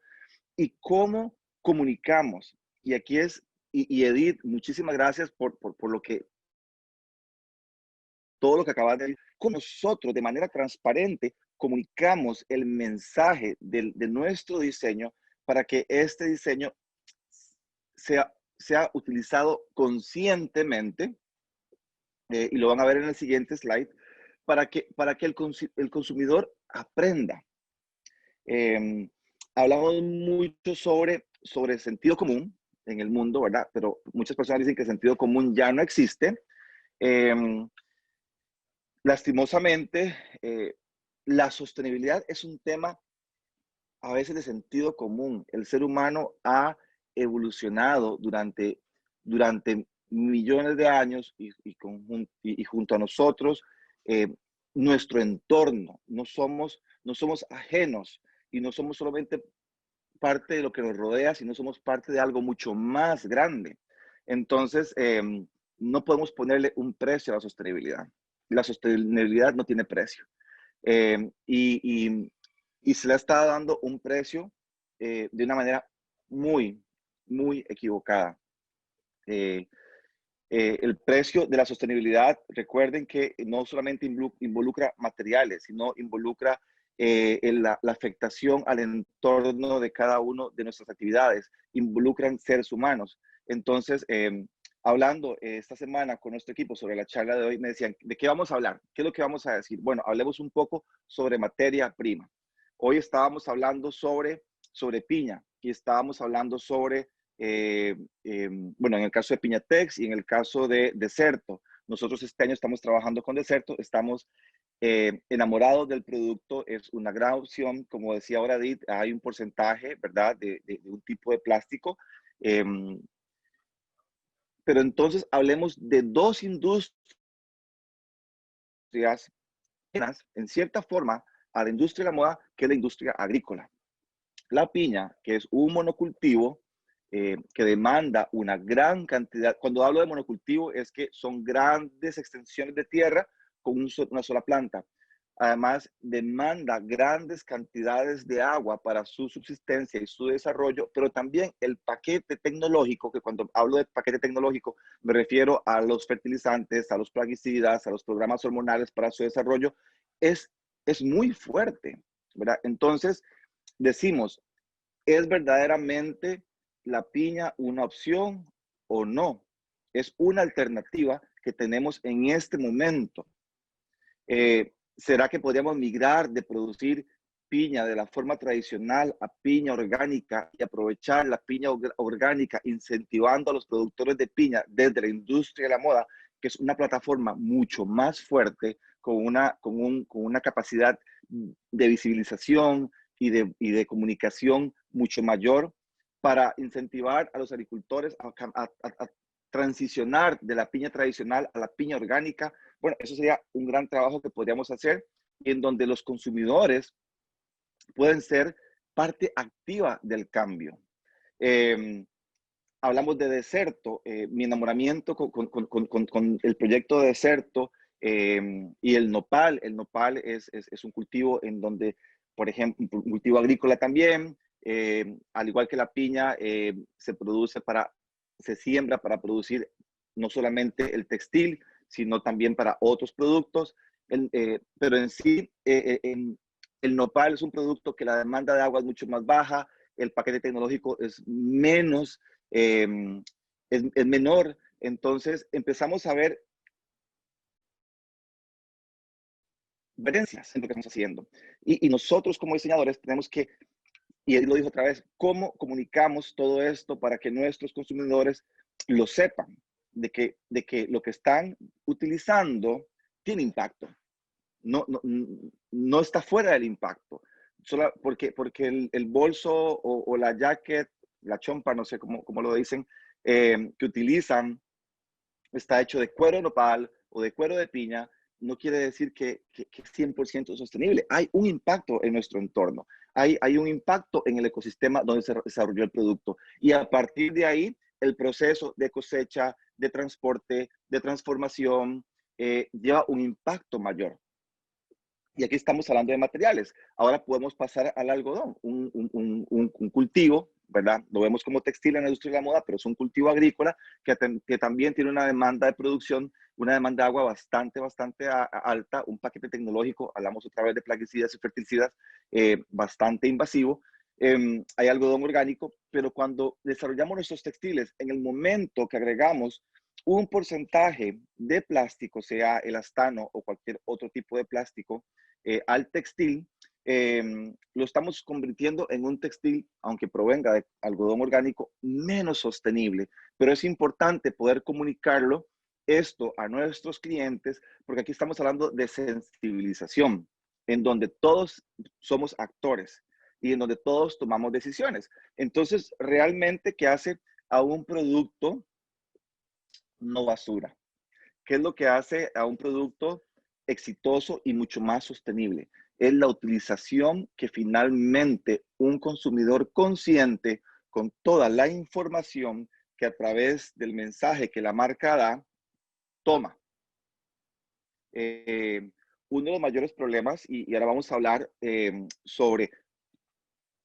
y cómo comunicamos. Y aquí y Edith, muchísimas gracias por todo lo que acabas de decir. Cómo nosotros de manera transparente comunicamos el mensaje de nuestro diseño para que este diseño sea utilizado conscientemente, y lo van a ver en el siguiente slide, para que el consumidor aprenda. Hablamos mucho sobre sentido común en el mundo, ¿verdad? Pero muchas personas dicen que el sentido común ya no existe. Lastimosamente, la sostenibilidad es un tema a veces de sentido común. El ser humano ha evolucionado durante millones de años y junto a nosotros, nuestro entorno. No somos ajenos y no somos solamente parte de lo que nos rodea, sino somos parte de algo mucho más grande. Entonces, no podemos ponerle un precio a la sostenibilidad. La sostenibilidad no tiene precio. Y se le está dando un precio de una manera muy, muy equivocada. El precio de la sostenibilidad, recuerden que no solamente involucra materiales, sino involucra la afectación al entorno de cada uno de nuestras actividades, involucran seres humanos. Entonces, hablando esta semana con nuestro equipo sobre la charla de hoy, me decían, ¿de qué vamos a hablar? ¿Qué es lo que vamos a decir? Bueno, hablemos un poco sobre materia prima. Hoy estábamos hablando sobre piña y estábamos hablando sobre bueno, en el caso de Piñatex y en el caso de Deserto. Nosotros este año estamos trabajando con Deserto, estamos enamorados del producto, es una gran opción. Como decía ahora Edith, hay un porcentaje, ¿verdad?, de un tipo de plástico. Pero entonces hablemos de dos industrias, en cierta forma, a la industria de la moda, que es la industria agrícola. La piña, que es un monocultivo, que demanda una gran cantidad. Cuando hablo de monocultivo es que son grandes extensiones de tierra con una sola planta. Además, demanda grandes cantidades de agua para su subsistencia y su desarrollo, pero también el paquete tecnológico, que cuando hablo de paquete tecnológico me refiero a los fertilizantes, a los plaguicidas, a los programas hormonales para su desarrollo, es muy fuerte, ¿verdad? Entonces, decimos, ¿es verdaderamente la piña una opción o no? Es una alternativa que tenemos en este momento. ¿Será que podríamos migrar de producir piña de la forma tradicional a piña orgánica y aprovechar la piña orgánica incentivando a los productores de piña desde la industria de la moda, que es una plataforma mucho más fuerte, con una capacidad de visibilización y de comunicación mucho mayor, para incentivar a los agricultores a transicionar de la piña tradicional a la piña orgánica? Bueno, eso sería un gran trabajo que podríamos hacer, en donde los consumidores pueden ser parte activa del cambio. Hablamos de Deserto, mi enamoramiento con el proyecto de Deserto, y el nopal. El nopal es un cultivo en donde, por ejemplo, un cultivo agrícola también, al igual que la piña, se siembra para producir no solamente el textil, sino también para otros productos. Pero en sí, el nopal es un producto que la demanda de agua es mucho más baja, el paquete tecnológico es menos, es menor. Entonces empezamos a ver diferencias en lo que estamos haciendo. Y nosotros como diseñadores tenemos que, y él lo dijo otra vez, ¿cómo comunicamos todo esto para que nuestros consumidores lo sepan? De que lo que están utilizando tiene impacto. No está fuera del impacto. Solo porque el bolso o la jacket, la chompa, no sé cómo lo dicen, que utilizan, está hecho de cuero de nopal o de cuero de piña, no quiere decir que es 100% sostenible. Hay un impacto en nuestro entorno. Hay un impacto en el ecosistema donde se desarrolló el producto. Y a partir de ahí, el proceso de cosecha, de transporte, de transformación, lleva un impacto mayor. Y aquí estamos hablando de materiales. Ahora podemos pasar al algodón, un cultivo, ¿verdad? Lo vemos como textil en la industria de la moda, pero es un cultivo agrícola que también tiene una demanda de producción, una demanda de agua bastante alta, un paquete tecnológico, hablamos otra vez de plaguicidas y ferticidas, bastante invasivo. hay algodón orgánico, pero cuando desarrollamos nuestros textiles, en el momento que agregamos un porcentaje de plástico, sea elastano o cualquier otro tipo de plástico, al textil, lo estamos convirtiendo en un textil, aunque provenga de algodón orgánico, menos sostenible. Pero es importante poder comunicarlo esto a nuestros clientes, porque aquí estamos hablando de sensibilización, en donde todos somos actores y en donde todos tomamos decisiones. Entonces, realmente, ¿qué hace a un producto no basura? ¿Qué es lo que hace a un producto exitoso y mucho más sostenible? Es la utilización que finalmente un consumidor consciente, con toda la información que a través del mensaje que la marca da, toma. Uno de los mayores problemas, y ahora vamos a hablar sobre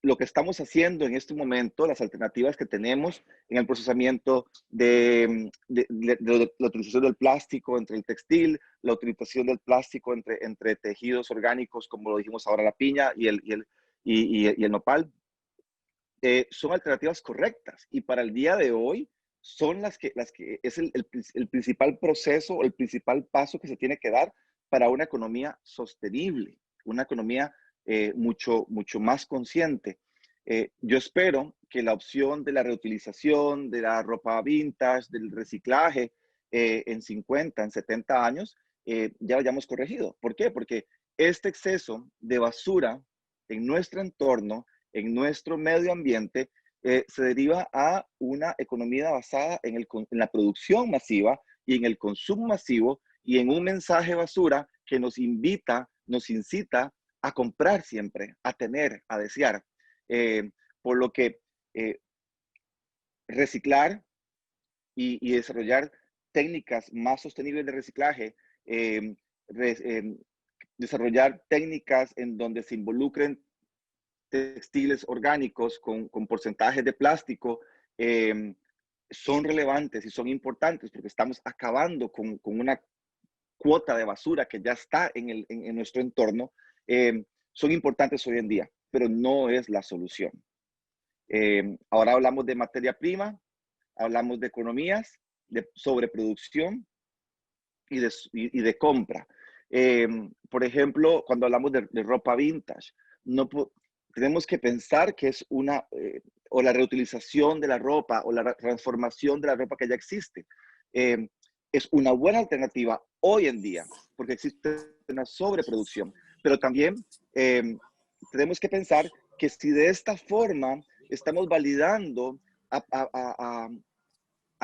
lo que estamos haciendo en este momento, las alternativas que tenemos en el procesamiento de la utilización del plástico entre el textil, la utilización del plástico entre tejidos orgánicos, como lo dijimos ahora, la piña y el nopal, son alternativas correctas. Y para el día de hoy son las que es el principal proceso, el principal paso que se tiene que dar para una economía sostenible, una economía mucho más consciente. Yo espero que la opción de la reutilización, de la ropa vintage, del reciclaje, en 50, en 70 años, ya lo hayamos corregido. ¿Por qué? Porque este exceso de basura en nuestro entorno, en nuestro medio ambiente, se deriva a una economía basada en la producción masiva y en el consumo masivo y en un mensaje basura que nos incita a comprar siempre, a tener, a desear. Por lo que reciclar y desarrollar técnicas más sostenibles de reciclaje, desarrollar técnicas en donde se involucren textiles orgánicos con porcentajes de plástico, son relevantes y son importantes porque estamos acabando con una cuota de basura que ya está en nuestro entorno. Son importantes hoy en día, pero no es la solución. Ahora hablamos de materia prima, hablamos de economías, de sobreproducción y de compra. Por ejemplo, cuando hablamos de ropa vintage, tenemos que pensar que es o la reutilización de la ropa o la transformación de la ropa que ya existe. Es una buena alternativa hoy en día porque existe una sobreproducción, pero también tenemos que pensar que si de esta forma estamos validando a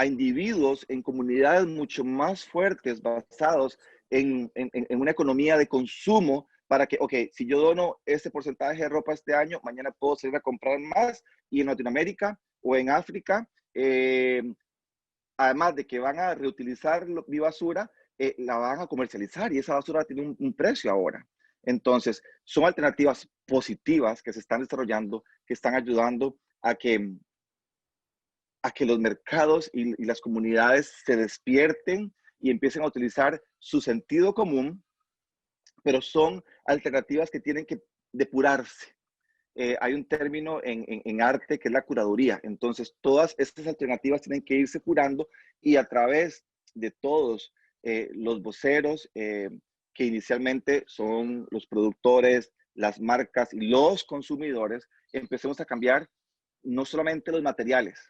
individuos en comunidades mucho más fuertes basados en una economía de consumo para que, ok, si yo dono este porcentaje de ropa este año, mañana puedo salir a comprar más y en Latinoamérica o en África, además de que van a reutilizar mi basura, la van a comercializar y esa basura tiene un precio ahora. Entonces, son alternativas positivas que se están desarrollando, que están ayudando a que los mercados y las comunidades se despierten y empiecen a utilizar su sentido común, pero son alternativas que tienen que depurarse. Hay un término en arte que es la curaduría. Entonces, todas estas alternativas tienen que irse curando y a través de todos los voceros, que inicialmente son los productores, las marcas y los consumidores, empecemos a cambiar no solamente los materiales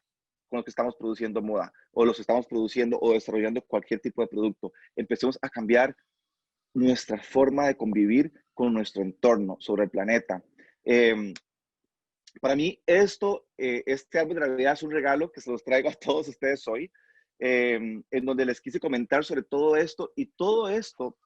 con los que estamos produciendo moda o los estamos produciendo o desarrollando cualquier tipo de producto. Empecemos a cambiar nuestra forma de convivir con nuestro entorno sobre el planeta. Para mí este árbol de Navidad es un regalo que se los traigo a todos ustedes hoy, en donde les quise comentar sobre todo esto. Y todo esto,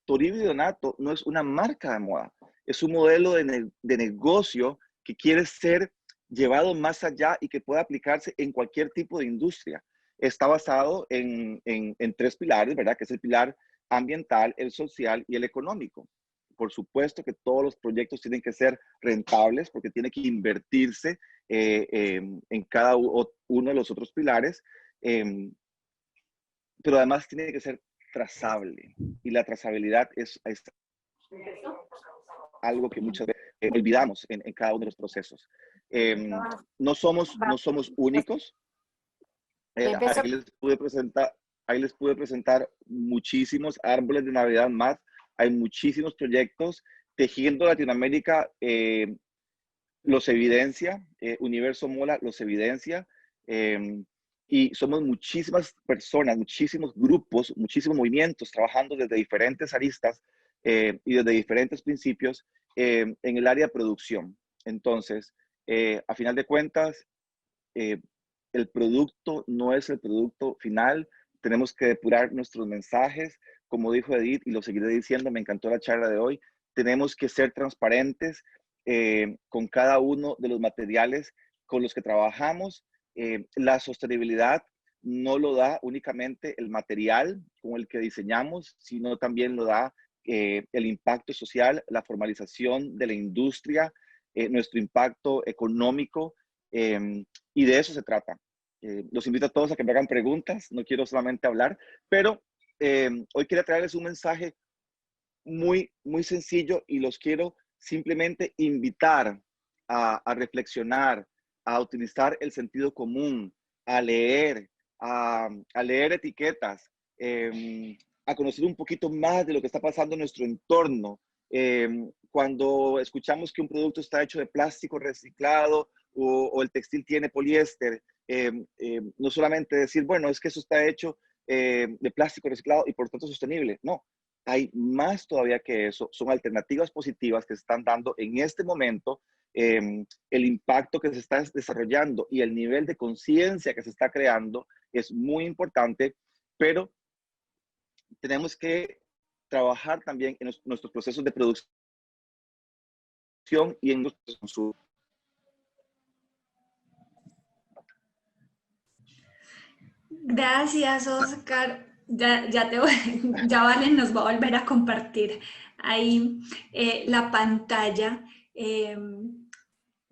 Toribio y Donato, no es una marca de moda, es un modelo de negocio que quiere ser llevado más allá y que pueda aplicarse en cualquier tipo de industria. Está basado en 3 pilares, ¿verdad? Que es el pilar ambiental, el social y el económico. Por supuesto que todos los proyectos tienen que ser rentables porque tiene que invertirse en cada uno de los otros pilares, pero además tiene que ser trazable. Y la trazabilidad es algo que muchas veces olvidamos en cada uno de los procesos. No somos únicos. Ahí les pude presentar muchísimos árboles de Navidad más. Hay muchísimos proyectos. Tejiendo Latinoamérica los evidencia, Universo Mola los evidencia. Y somos muchísimas personas, muchísimos grupos, muchísimos movimientos trabajando desde diferentes aristas y desde diferentes principios en el área de producción. Entonces, a final de cuentas, el producto no es el producto final. Tenemos que depurar nuestros mensajes, como dijo Edith, y lo seguiré diciendo, me encantó la charla de hoy. Tenemos que ser transparentes con cada uno de los materiales con los que trabajamos. La sostenibilidad no lo da únicamente el material con el que diseñamos, sino también lo da el impacto social, la formalización de la industria, nuestro impacto económico, y de eso se trata. Los invito a todos a que me hagan preguntas, no quiero solamente hablar, pero hoy quería traerles un mensaje muy, muy sencillo y los quiero simplemente invitar a reflexionar, a utilizar el sentido común, a leer, a leer etiquetas, a conocer un poquito más de lo que está pasando en nuestro entorno. Cuando escuchamos que un producto está hecho de plástico reciclado o el textil tiene poliéster, no solamente decir, bueno, es que eso está hecho de plástico reciclado y por tanto sostenible. No, hay más todavía que eso. Son alternativas positivas que se están dando en este momento. El impacto que se está desarrollando y el nivel de conciencia que se está creando es muy importante, pero tenemos que trabajar también en nuestros procesos de producción y en nuestro consumo. Gracias, Oscar. Ya Valen nos va a volver a compartir ahí la pantalla.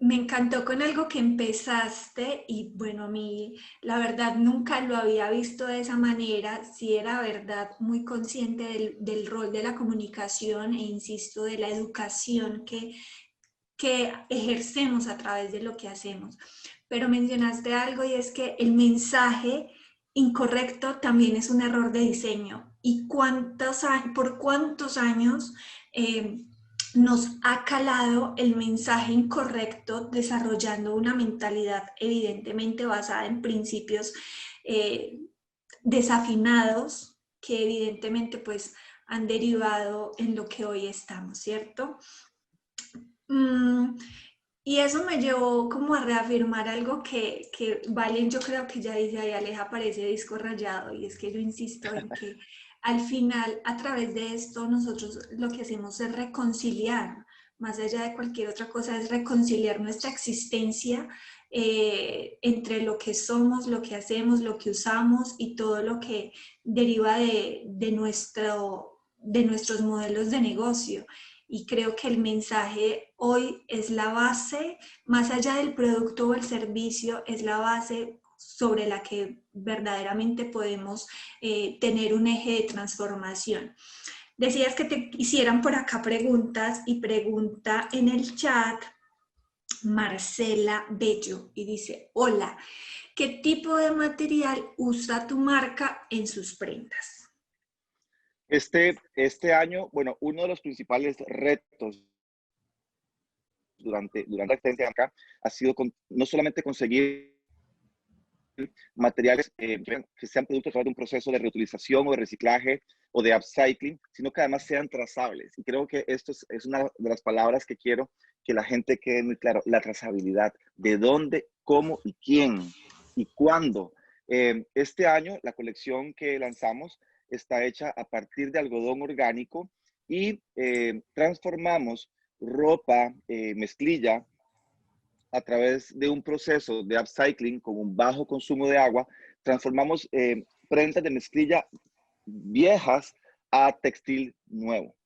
Me encantó con algo que empezaste y bueno, a mí la verdad nunca lo había visto de esa manera. Sí era verdad muy consciente del rol de la comunicación e insisto, de la educación que ejercemos a través de lo que hacemos. Pero mencionaste algo y es que el mensaje incorrecto también es un error de diseño. ¿Y por cuántos años nos ha calado el mensaje incorrecto desarrollando una mentalidad evidentemente basada en principios desafinados que evidentemente pues han derivado en lo que hoy estamos, ¿cierto? Y eso me llevó como a reafirmar algo que Valen, yo creo que ya dice ahí, Aleja, parece disco rayado, y es que yo insisto en que al final, a través de esto, nosotros lo que hacemos es reconciliar, más allá de cualquier otra cosa, es reconciliar nuestra existencia entre lo que somos, lo que hacemos, lo que usamos y todo lo que deriva de nuestros modelos de negocio. Y creo que el mensaje hoy es la base, más allá del producto o el servicio, es la base sobre la que verdaderamente podemos tener un eje de transformación. Decías que te hicieran por acá preguntas y pregunta en el chat Marcela Bello y dice, hola, ¿qué tipo de material usa tu marca en sus prendas? Este año, bueno, uno de los principales retos durante la experiencia acá ha sido no solamente conseguir materiales que sean productos a través de un proceso de reutilización o de reciclaje o de upcycling, sino que además sean trazables. Y creo que esto es una de las palabras que quiero que la gente quede muy claro, la trazabilidad, de dónde, cómo y quién y cuándo. Este año la colección que lanzamos está hecha a partir de algodón orgánico y transformamos ropa, mezclilla, a través de un proceso de upcycling con un bajo consumo de agua. Transformamos prendas de mezclilla viejas a textil nuevo.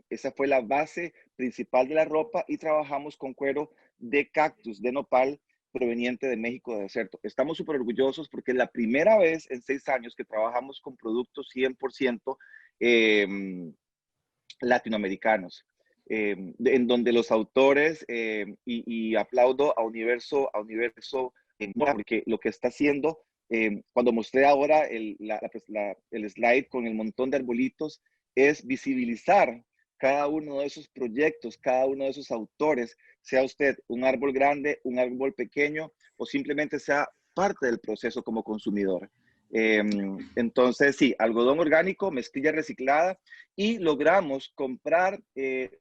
Esa fue la base principal de la ropa y trabajamos con cuero de cactus, de nopal, proveniente de México de desierto. Estamos súper orgullosos porque es la primera vez en 6 años que trabajamos con productos 100% latinoamericanos. en donde los autores, y aplaudo a Universo, porque lo que está haciendo, cuando mostré ahora el slide con el montón de arbolitos, es visibilizar cada uno de esos proyectos, cada uno de esos autores, sea usted un árbol grande, un árbol pequeño, o simplemente sea parte del proceso como consumidor. Entonces, sí, algodón orgánico, mezclilla reciclada, y logramos comprar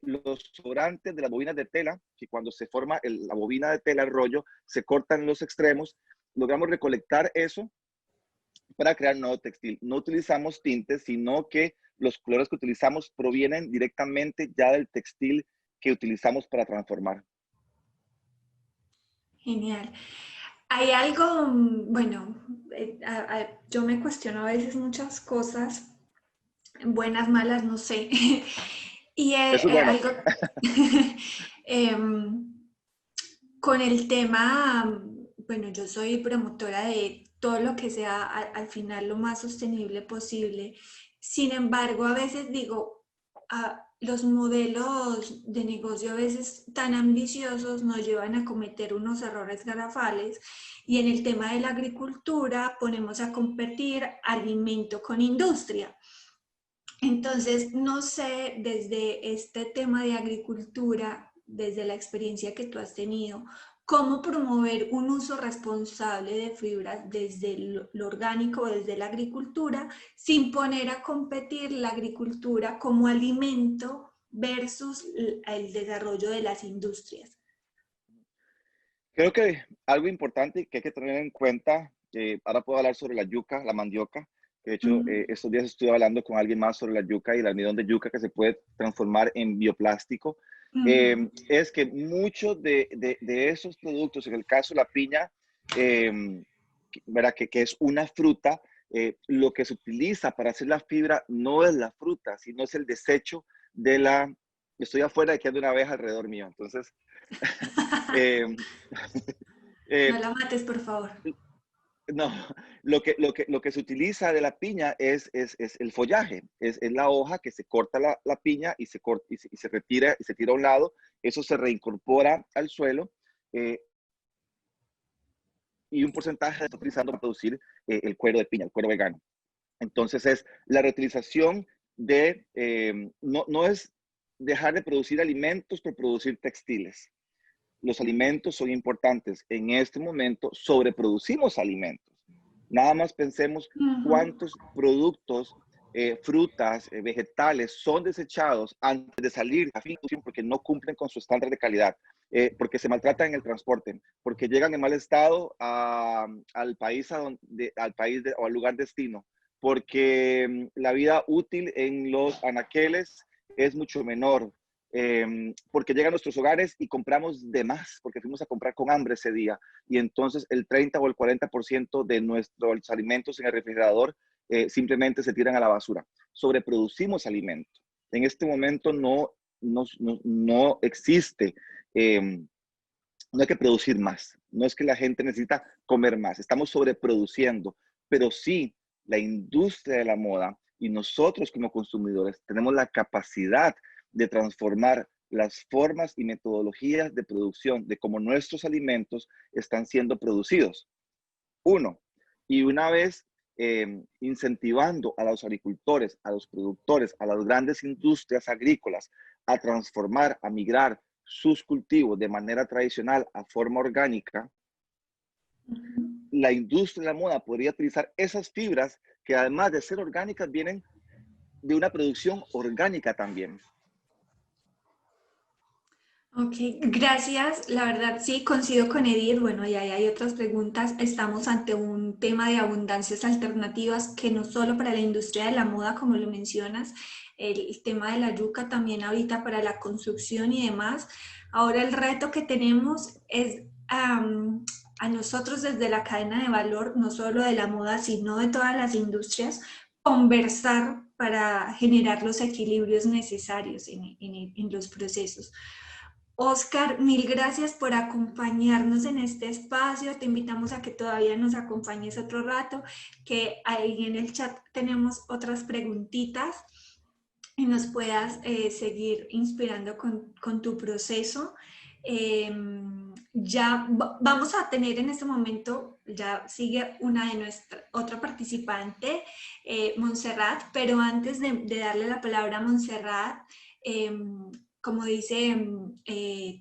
los sobrantes de las bobinas de tela, que cuando se forma la bobina de tela, el rollo, se cortan los extremos. Logramos recolectar eso para crear nuevo textil. No utilizamos tintes, sino que los colores que utilizamos provienen directamente ya del textil que utilizamos para transformar. Genial. Hay algo, bueno, yo me cuestiono a veces muchas cosas, buenas, malas, no sé. Y Eso es bueno. algo con el tema, bueno, yo soy promotora de todo lo que sea al final lo más sostenible posible. Sin embargo, a veces digo, los modelos de negocio a veces tan ambiciosos nos llevan a cometer unos errores garrafales, y en el tema de la agricultura ponemos a competir alimento con industria. Entonces, no sé, desde este tema de agricultura, desde la experiencia que tú has tenido, cómo promover un uso responsable de fibras desde lo orgánico, desde la agricultura, sin poner a competir la agricultura como alimento versus el desarrollo de las industrias. Creo que algo importante que hay que tener en cuenta, ahora puedo hablar sobre la yuca, la mandioca. De hecho, estos días estuve hablando con alguien más sobre la yuca y el almidón de yuca que se puede transformar en bioplástico. Es que muchos de esos productos, en el caso de la piña, ¿verdad? Que es una fruta, lo que se utiliza para hacer la fibra no es la fruta, sino es el desecho de la... Estoy afuera de que hay una abeja alrededor mío, entonces... No la mates, por favor. No, lo que se utiliza de la piña es el follaje, es la hoja que se corta la piña y se retira y se tira a un lado. Eso se reincorpora al suelo, y un porcentaje se está utilizando para producir el cuero de piña, el cuero vegano. Entonces es la reutilización de, no es dejar de producir alimentos por producir textiles. Los alimentos son importantes. En este momento sobreproducimos alimentos. Nada más pensemos cuántos productos, frutas, vegetales son desechados antes de salir a fin de producción porque no cumplen con su estándar de calidad, porque se maltratan en el transporte, porque llegan en mal estado al país, o al lugar destino, porque la vida útil en los anaqueles es mucho menor, porque llegan a nuestros hogares y compramos de más, porque fuimos a comprar con hambre ese día, y entonces el 30 o el 40% de nuestros alimentos en el refrigerador simplemente se tiran a la basura. Sobreproducimos alimentos. En este momento no existe, no hay que producir más, no es que la gente necesita comer más, estamos sobreproduciendo, pero sí la industria de la moda y nosotros como consumidores tenemos la capacidad de transformar las formas y metodologías de producción de cómo nuestros alimentos están siendo producidos. Uno, y una vez incentivando a los agricultores, a los productores, a las grandes industrias agrícolas a transformar, a migrar sus cultivos de manera tradicional a forma orgánica, la industria de la moda podría utilizar esas fibras que además de ser orgánicas vienen de una producción orgánica también. Ok, gracias. La verdad sí, coincido con Edith. Bueno, y ahí hay otras preguntas. Estamos ante un tema de abundancias alternativas que no solo para la industria de la moda, como lo mencionas, el tema de la yuca también ahorita para la construcción y demás. Ahora el reto que tenemos es a nosotros desde la cadena de valor, no solo de la moda, sino de todas las industrias, conversar para generar los equilibrios necesarios en los procesos. Oscar, mil gracias por acompañarnos en este espacio. Te invitamos a que todavía nos acompañes otro rato, que ahí en el chat tenemos otras preguntitas. y nos puedas seguir inspirando con tu proceso. Vamos a tener en este momento, ya sigue otra participante, Montserrat, pero antes de darle la palabra a Montserrat, como dice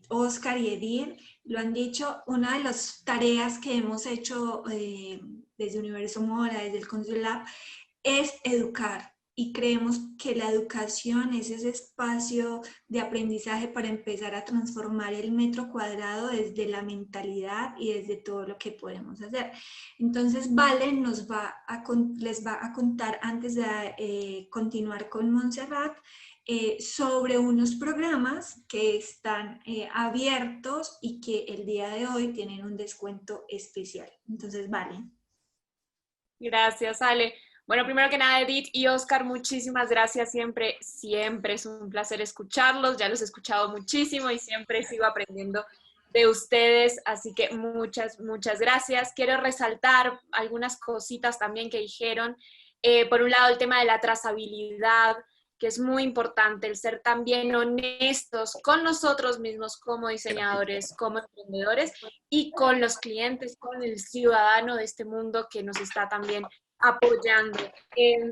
Oscar y Edith, lo han dicho, una de las tareas que hemos hecho desde Universo Mola, desde el Conscious Lab, es educar. Y creemos que la educación es ese espacio de aprendizaje para empezar a transformar el metro cuadrado desde la mentalidad y desde todo lo que podemos hacer. Entonces, Vale les va a contar, antes de continuar con Montserrat, sobre unos programas que están abiertos y que el día de hoy tienen un descuento especial. Entonces, Vale. Gracias, Ale. Bueno, primero que nada, Edith y Oscar, muchísimas gracias. Siempre es un placer escucharlos. Ya los he escuchado muchísimo y siempre sigo aprendiendo de ustedes. Así que muchas gracias. Quiero resaltar algunas cositas también que dijeron. Por un lado, el tema de la trazabilidad, que es muy importante, el ser también honestos con nosotros mismos como diseñadores, como emprendedores y con los clientes, con el ciudadano de este mundo que nos está también apoyando.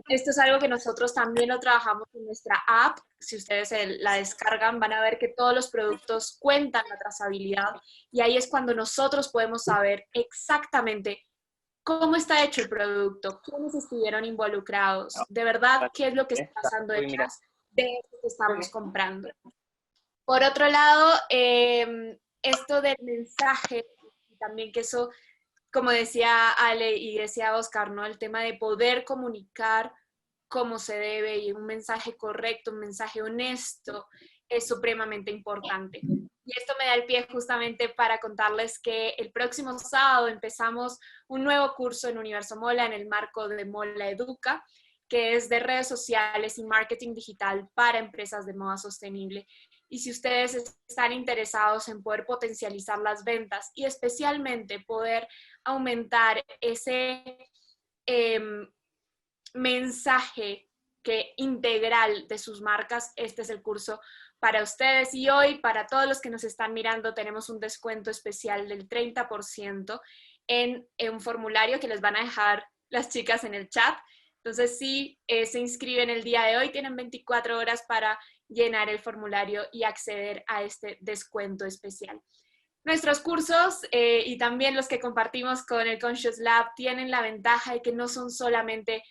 Esto es algo que nosotros también lo trabajamos en nuestra app. Si ustedes la descargan, van a ver que todos los productos cuentan la trazabilidad y ahí es cuando nosotros podemos saber exactamente cómo está hecho el producto, quiénes estuvieron involucrados, de verdad qué es lo que está pasando detrás de esto que estamos comprando. Por otro lado, esto del mensaje, también que eso, como decía Ale y decía Oscar, ¿no? El tema de poder comunicar como se debe y un mensaje correcto, un mensaje honesto, es supremamente importante. Y esto me da el pie justamente para contarles que el próximo sábado empezamos un nuevo curso en Universo Mola en el marco de Mola Educa, que es de redes sociales y marketing digital para empresas de moda sostenible. Y si ustedes están interesados en poder potencializar las ventas y especialmente poder aumentar ese mensaje integral de sus marcas, este es el curso para ustedes. Y hoy, para todos los que nos están mirando, tenemos un descuento especial del 30% en un formulario que les van a dejar las chicas en el chat. Entonces, si se inscriben el día de hoy, tienen 24 horas para llenar el formulario y acceder a este descuento especial. Nuestros cursos y también los que compartimos con el Conscious Lab tienen la ventaja de que no son solamente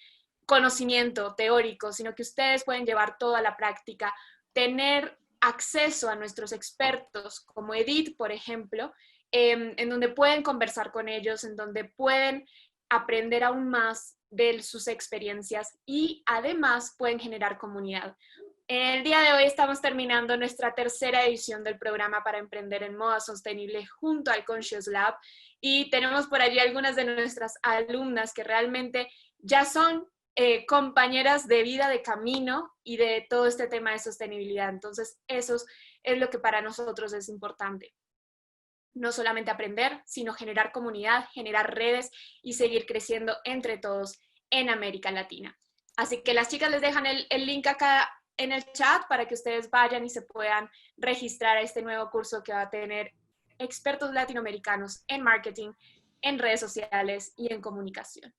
conocimiento teórico, sino que ustedes pueden llevar toda la práctica, tener acceso a nuestros expertos, como Edith, por ejemplo, en donde pueden conversar con ellos, en donde pueden aprender aún más de sus experiencias y además pueden generar comunidad. El día de hoy estamos terminando nuestra tercera edición del programa para emprender en moda sostenible junto al Conscious Lab y tenemos por allí algunas de nuestras alumnas que realmente ya son compañeras de vida, de camino y de todo este tema de sostenibilidad. Entonces, eso es lo que para nosotros es importante. No solamente aprender, sino generar comunidad, generar redes y seguir creciendo entre todos en América Latina. Así que las chicas les dejan el link acá en el chat para que ustedes vayan y se puedan registrar a este nuevo curso que va a tener expertos latinoamericanos en marketing, en redes sociales y en comunicación.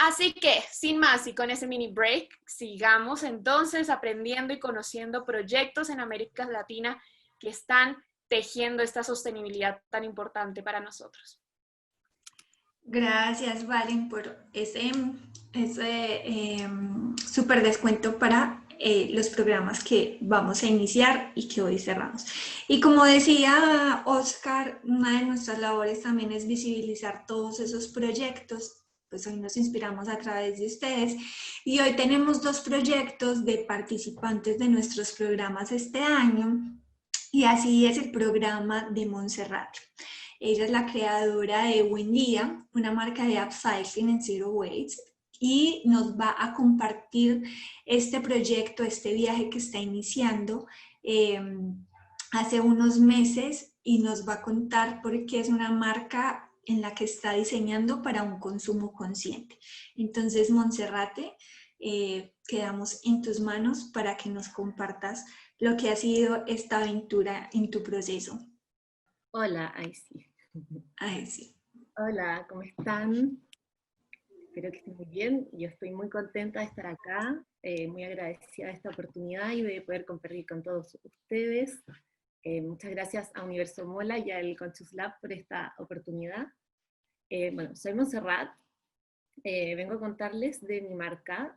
Así que, sin más y con ese mini break, sigamos entonces aprendiendo y conociendo proyectos en América Latina que están tejiendo esta sostenibilidad tan importante para nosotros. Gracias, Valen, por ese súper descuento para los programas que vamos a iniciar y que hoy cerramos. Y como decía Oscar, una de nuestras labores también es visibilizar todos esos proyectos. Pues hoy nos inspiramos a través de ustedes y hoy tenemos 2 proyectos de participantes de nuestros programas este año y así es el programa de Montserrat. Ella es la creadora de Buen Día, una marca de upcycling en Zero Waste y nos va a compartir este proyecto, este viaje que está iniciando hace unos meses y nos va a contar por qué es una marca en la que está diseñando para un consumo consciente. Entonces, Montserrat, quedamos en tus manos para que nos compartas lo que ha sido esta aventura en tu proceso. Hola, Aisy. Ay, sí. Hola, ¿cómo están? Espero que estén muy bien. Yo estoy muy contenta de estar acá, muy agradecida de esta oportunidad y de poder compartir con todos ustedes. Muchas gracias a Universo Mola y al Conscious Lab por esta oportunidad. Bueno, soy Montserrat. Vengo a contarles de mi marca.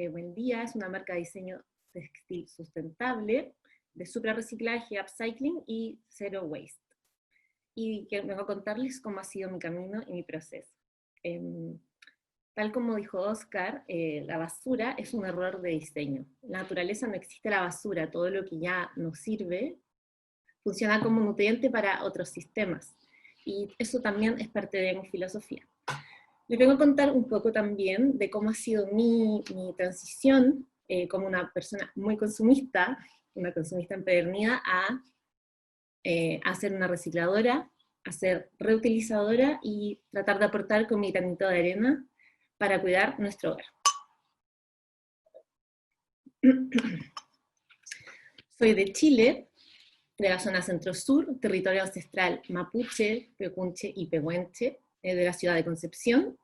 Buen Día es una marca de diseño textil sustentable, de suprarreciclaje, upcycling y zero waste. Y vengo a contarles cómo ha sido mi camino y mi proceso. Tal como dijo Oscar, la basura es un error de diseño. En la naturaleza no existe la basura, todo lo que ya nos sirve funciona como nutriente para otros sistemas. Y eso también es parte de mi filosofía. Les vengo a contar un poco también de cómo ha sido mi transición como una persona muy consumista, una consumista empedernida, a ser una recicladora, a ser reutilizadora y tratar de aportar con mi granito de arena para cuidar nuestro hogar. Soy de Chile, de la zona centro-sur, territorio ancestral mapuche, pecunche y pehuenche, de la ciudad de Concepción.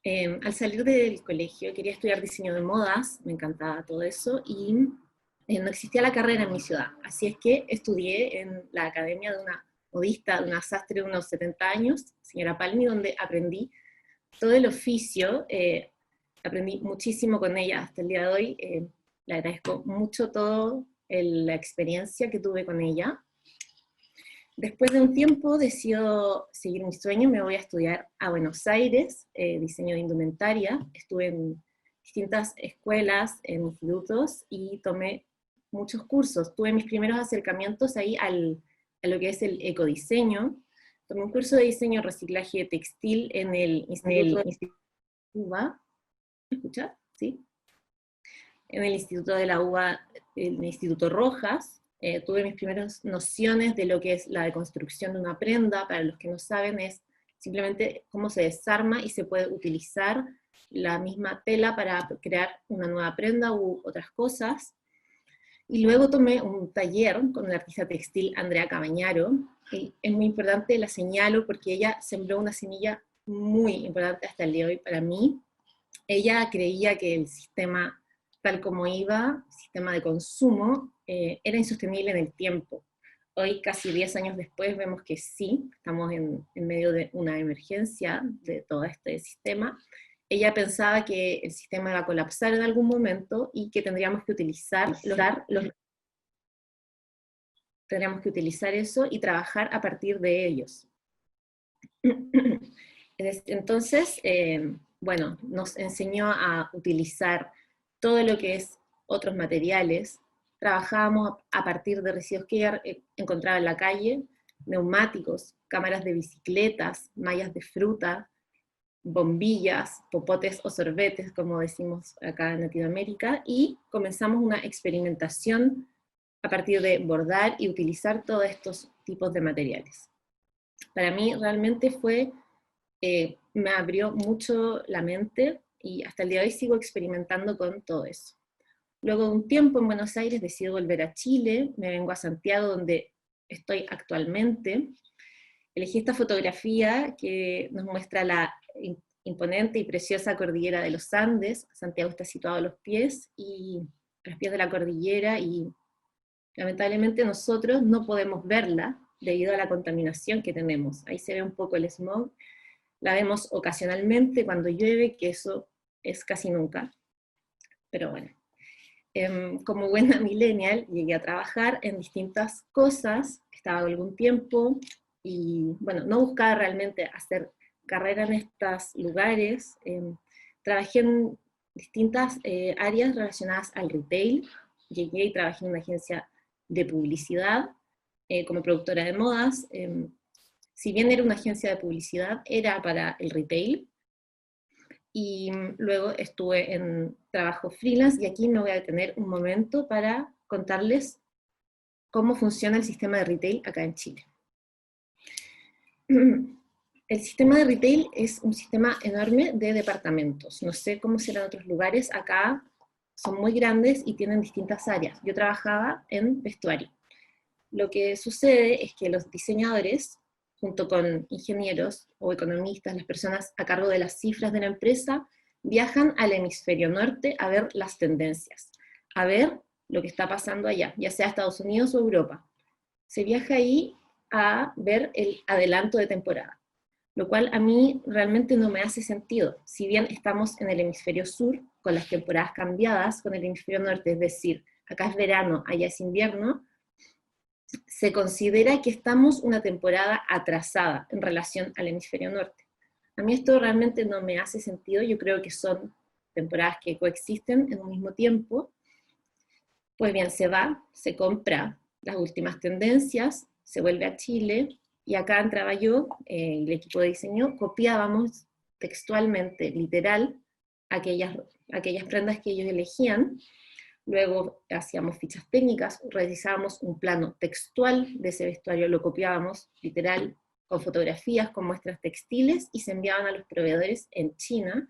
Al salir del colegio quería estudiar diseño de modas, me encantaba todo eso, y no existía la carrera en mi ciudad, así es que estudié en la academia de una modista, de una sastre de unos 70 años, señora Palmi, donde aprendí todo el oficio, aprendí muchísimo con ella hasta el día de hoy, le agradezco mucho toda la experiencia que tuve con ella. Después de un tiempo decido seguir mi sueño, me voy a estudiar a Buenos Aires, diseño de indumentaria, estuve en distintas escuelas, en institutos, y tomé muchos cursos. Tuve mis primeros acercamientos ahí a lo que es el ecodiseño. Tomé un curso de diseño reciclaje textil en el Instituto de UBA. ¿Me escuchas? ¿Sí? En el Instituto de la UBA, el Instituto Rojas. Tuve mis primeras nociones de lo que es la deconstrucción de una prenda. Para los que no saben, es simplemente cómo se desarma y se puede utilizar la misma tela para crear una nueva prenda u otras cosas. Y luego tomé un taller con la artista textil Andrea Cabañaro, y es muy importante, la señalo porque ella sembró una semilla muy importante hasta el día de hoy para mí. Ella creía que el sistema tal como iba, el sistema de consumo, era insostenible en el tiempo. Hoy, casi 10 años después, vemos que sí, estamos en medio de una emergencia de todo este sistema. Ella pensaba que el sistema iba a colapsar en algún momento y que tendríamos que utilizar eso y trabajar a partir de ellos. Entonces, bueno, nos enseñó a utilizar todo lo que es otros materiales. Trabajábamos a partir de residuos que ella encontraba en la calle, neumáticos, cámaras de bicicletas, mallas de fruta, bombillas, popotes o sorbetes, como decimos acá en Latinoamérica, y comenzamos una experimentación a partir de bordar y utilizar todos estos tipos de materiales. Para mí realmente me abrió mucho la mente, y hasta el día de hoy sigo experimentando con todo eso. Luego de un tiempo en Buenos Aires decido volver a Chile, me vengo a Santiago donde estoy actualmente. Elegí esta fotografía que nos muestra la imponente y preciosa cordillera de los Andes. Santiago está situado a los pies de la cordillera, y lamentablemente nosotros no podemos verla debido a la contaminación que tenemos. Ahí se ve un poco el smog. La vemos ocasionalmente cuando llueve, que eso es casi nunca. Pero bueno, como buena millennial llegué a trabajar en distintas cosas, estaba algún tiempo, y bueno, no buscaba realmente hacer carrera en estos lugares. Trabajé en distintas áreas relacionadas al retail. Llegué y trabajé en una agencia de publicidad como productora de modas. Si bien era una agencia de publicidad, era para el retail. Y luego estuve en trabajo freelance, y aquí me voy a detener un momento para contarles cómo funciona el sistema de retail acá en Chile. El sistema de retail es un sistema enorme de departamentos. No sé cómo será en otros lugares. Acá son muy grandes y tienen distintas áreas. Yo trabajaba en vestuario. Lo que sucede es que los diseñadores, junto con ingenieros o economistas, las personas a cargo de las cifras de la empresa, viajan al hemisferio norte a ver las tendencias, a ver lo que está pasando allá, ya sea Estados Unidos o Europa. Se viaja ahí a ver el adelanto de temporada, lo cual a mí realmente no me hace sentido. Si bien estamos en el hemisferio sur, con las temporadas cambiadas con el hemisferio norte, es decir, acá es verano, allá es invierno, se considera que estamos una temporada atrasada en relación al hemisferio norte. A mí esto realmente no me hace sentido, yo creo que son temporadas que coexisten en un mismo tiempo. Pues bien, se va, se compra las últimas tendencias, se vuelve a Chile, y acá entraba yo, el equipo de diseño, copiábamos textualmente, literal, aquellas prendas que ellos elegían. Luego hacíamos fichas técnicas, realizábamos un plano textual de ese vestuario, lo copiábamos literal, con fotografías, con muestras textiles, y se enviaban a los proveedores en China,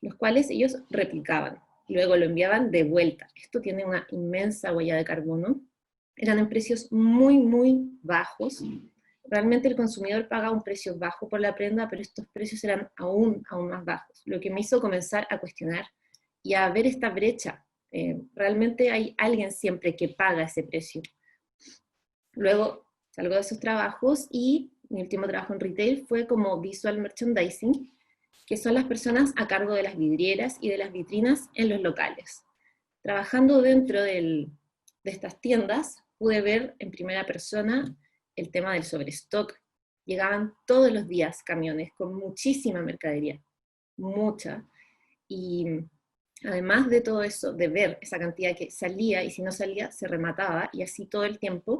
los cuales ellos replicaban. Luego lo enviaban de vuelta. Esto tiene una inmensa huella de carbono. Eran en precios muy, muy bajos. Realmente el consumidor paga un precio bajo por la prenda, pero estos precios eran aún más bajos. Lo que me hizo comenzar a cuestionar y a ver esta brecha. Realmente hay alguien siempre que paga ese precio. Luego salgo de esos trabajos y mi último trabajo en retail fue como visual merchandising, que son las personas a cargo de las vidrieras y de las vitrinas en los locales. Trabajando dentro de estas tiendas, pude ver en primera persona el tema del sobrestock. Llegaban todos los días camiones con muchísima mercadería, mucha, y además de todo eso, de ver esa cantidad que salía, y si no salía, se remataba, y así todo el tiempo,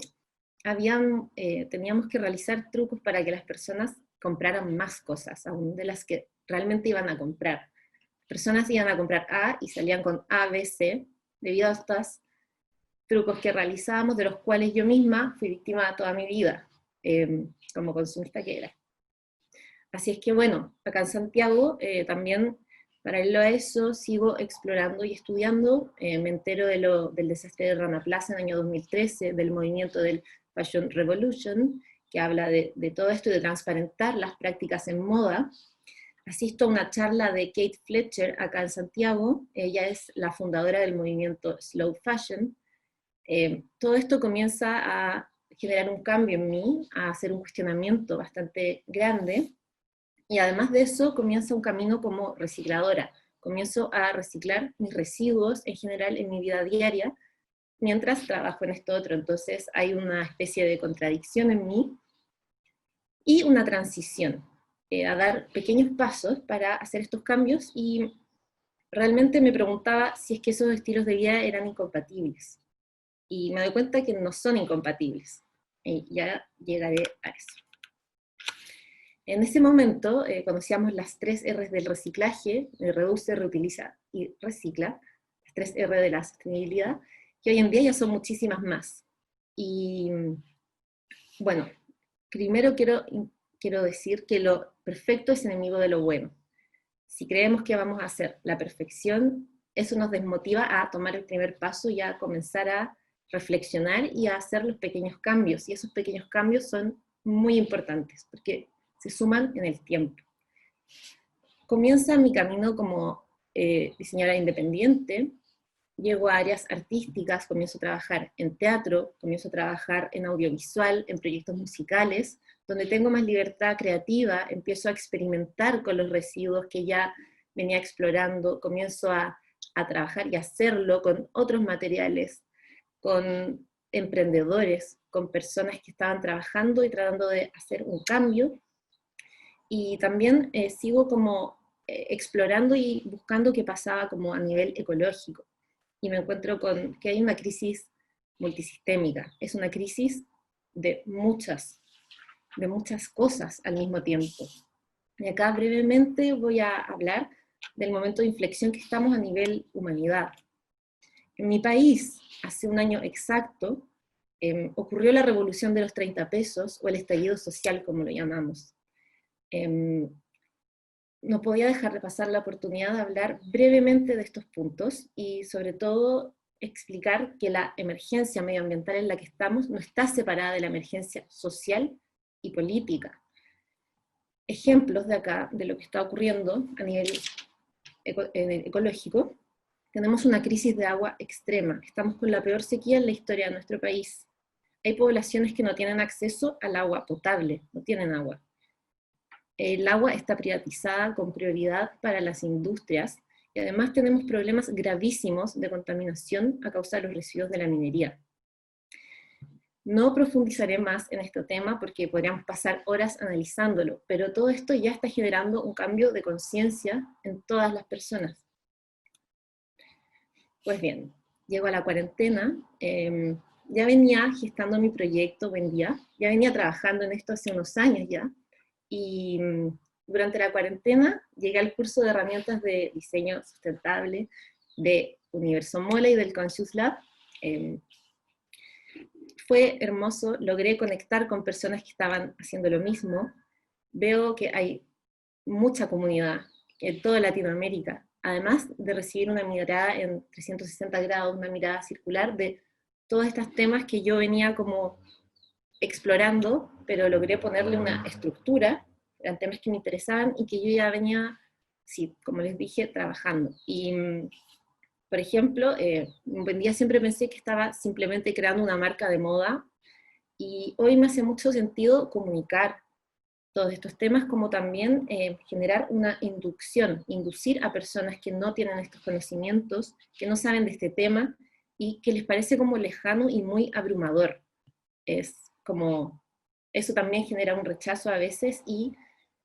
teníamos que realizar trucos para que las personas compraran más cosas, aún de las que realmente iban a comprar. Personas iban a comprar A y salían con A, B, C, debido a estos trucos que realizábamos, de los cuales yo misma fui víctima toda mi vida, como consumista que era. Así es que bueno, acá en Santiago también, paralelo a eso, sigo explorando y estudiando, me entero del desastre de Rana Plaza en el año 2013, del movimiento del Fashion Revolution, que habla de todo esto y de transparentar las prácticas en moda. Asisto a una charla de Kate Fletcher acá en Santiago, ella es la fundadora del movimiento Slow Fashion. Todo esto comienza a generar un cambio en mí, a hacer un cuestionamiento bastante grande, y además de eso comienza un camino como recicladora. Comienzo a reciclar mis residuos en general en mi vida diaria, mientras trabajo en esto otro. Entonces hay una especie de contradicción en mí, y una transición, a dar pequeños pasos para hacer estos cambios, y realmente me preguntaba si es que esos estilos de vida eran incompatibles. Y me doy cuenta que no son incompatibles. Ya llegaré a eso. En ese momento conocíamos las 3 R's del reciclaje: reduce, reutiliza y recicla, las 3 R de la sostenibilidad, que hoy en día ya son muchísimas más. Y bueno, primero quiero decir que lo perfecto es enemigo de lo bueno. Si creemos que vamos a hacer la perfección, eso nos desmotiva a tomar el primer paso y a comenzar a reflexionar y a hacer los pequeños cambios. Y esos pequeños cambios son muy importantes, porque se suman en el tiempo. Comienza mi camino como diseñadora independiente. Llego a áreas artísticas, comienzo a trabajar en teatro, comienzo a trabajar en audiovisual, en proyectos musicales, donde tengo más libertad creativa, empiezo a experimentar con los residuos que ya venía explorando, comienzo a trabajar y hacerlo con otros materiales, con emprendedores, con personas que estaban trabajando y tratando de hacer un cambio. Y también sigo como explorando y buscando qué pasaba como a nivel ecológico. Y me encuentro con que hay una crisis multisistémica, es una crisis de muchas cosas al mismo tiempo. Y acá brevemente voy a hablar del momento de inflexión que estamos a nivel humanidad. En mi país, hace un año exacto, ocurrió la revolución de los 30 pesos, o el estallido social, como lo llamamos. no podía dejar de pasar la oportunidad de hablar brevemente de estos puntos y sobre todo explicar que la emergencia medioambiental en la que estamos no está separada de la emergencia social y política. Ejemplos de acá, de lo que está ocurriendo a nivel ecológico: tenemos una crisis de agua extrema, estamos con la peor sequía en la historia de nuestro país. Hay poblaciones que no tienen acceso al agua potable, no tienen agua. El agua está privatizada con prioridad para las industrias, y además tenemos problemas gravísimos de contaminación a causa de los residuos de la minería. No profundizaré más en este tema porque podríamos pasar horas analizándolo, pero todo esto ya está generando un cambio de conciencia en todas las personas. Pues bien, llego a la cuarentena, ya venía gestando mi proyecto Buen Día, ya venía trabajando en esto hace unos años ya, y durante la cuarentena llegué al curso de herramientas de diseño sustentable de Universo Mola y del Conscious Lab. Fue hermoso, logré conectar con personas que estaban haciendo lo mismo. Veo que hay mucha comunidad en toda Latinoamérica, además de recibir una mirada en 360 grados, una mirada circular de todos estos temas que yo venía como explorando, pero logré ponerle una estructura, eran temas que me interesaban y que yo ya venía, sí, como les dije, trabajando. Y, por ejemplo, un buen día siempre pensé que estaba simplemente creando una marca de moda, y hoy me hace mucho sentido comunicar todos estos temas, como también generar una inducir a personas que no tienen estos conocimientos, que no saben de este tema, y que les parece como lejano y muy abrumador. Es como, eso también genera un rechazo a veces, y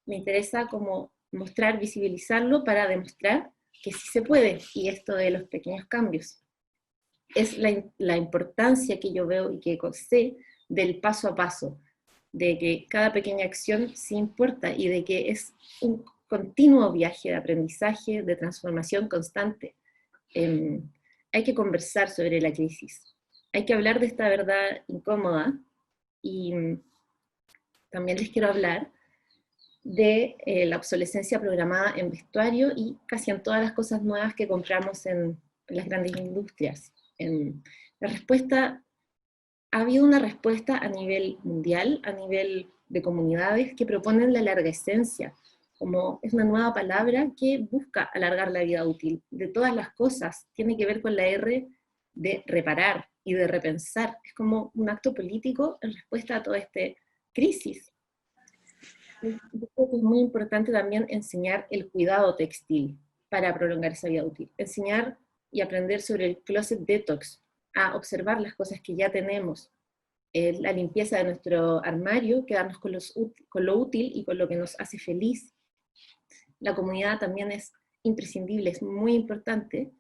me interesa como mostrar, visibilizarlo para demostrar que sí se puede, y esto de los pequeños cambios. Es la importancia que yo veo y que sé del paso a paso, de que cada pequeña acción sí importa, y de que es un continuo viaje de aprendizaje, de transformación constante. Hay que conversar sobre la crisis, hay que hablar de esta verdad incómoda, y también les quiero hablar de la obsolescencia programada en vestuario y casi en todas las cosas nuevas que compramos en las grandes industrias. La respuesta, ha habido una respuesta a nivel mundial, a nivel de comunidades que proponen la largescencia, como es una nueva palabra que busca alargar la vida útil de todas las cosas. Tiene que ver con la R de reparar y de repensar. Es como un acto político en respuesta a toda esta crisis. Yo creo que es muy importante también enseñar el cuidado textil para prolongar esa vida útil. Enseñar y aprender sobre el closet detox, a observar las cosas que ya tenemos, la limpieza de nuestro armario, quedarnos con lo útil y con lo que nos hace feliz. La comunidad también es imprescindible, es muy importante,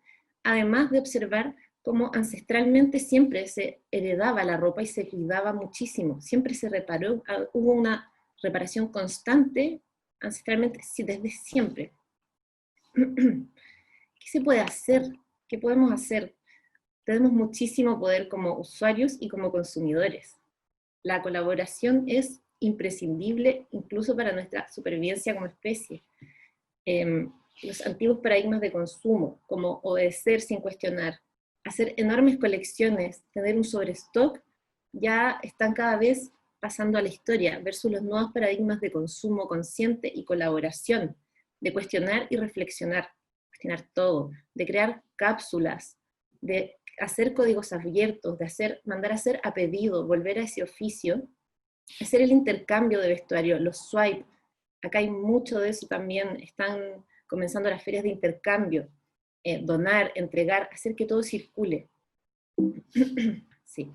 además de observar cómo ancestralmente siempre se heredaba la ropa y se cuidaba muchísimo, siempre se reparó, hubo una reparación constante ancestralmente, desde siempre. ¿Qué se puede hacer? ¿Qué podemos hacer? Tenemos muchísimo poder como usuarios y como consumidores. La colaboración es imprescindible incluso para nuestra supervivencia como especie. Los antiguos paradigmas de consumo, como obedecer sin cuestionar, hacer enormes colecciones, tener un sobrestock, ya están cada vez pasando a la historia, versus los nuevos paradigmas de consumo consciente y colaboración, de cuestionar y reflexionar, cuestionar todo, de crear cápsulas, de hacer códigos abiertos, de mandar a hacer a pedido, volver a ese oficio, hacer el intercambio de vestuario, los swipe. Acá hay mucho de eso también, están comenzando las ferias de intercambio, donar, entregar, hacer que todo circule. Sí.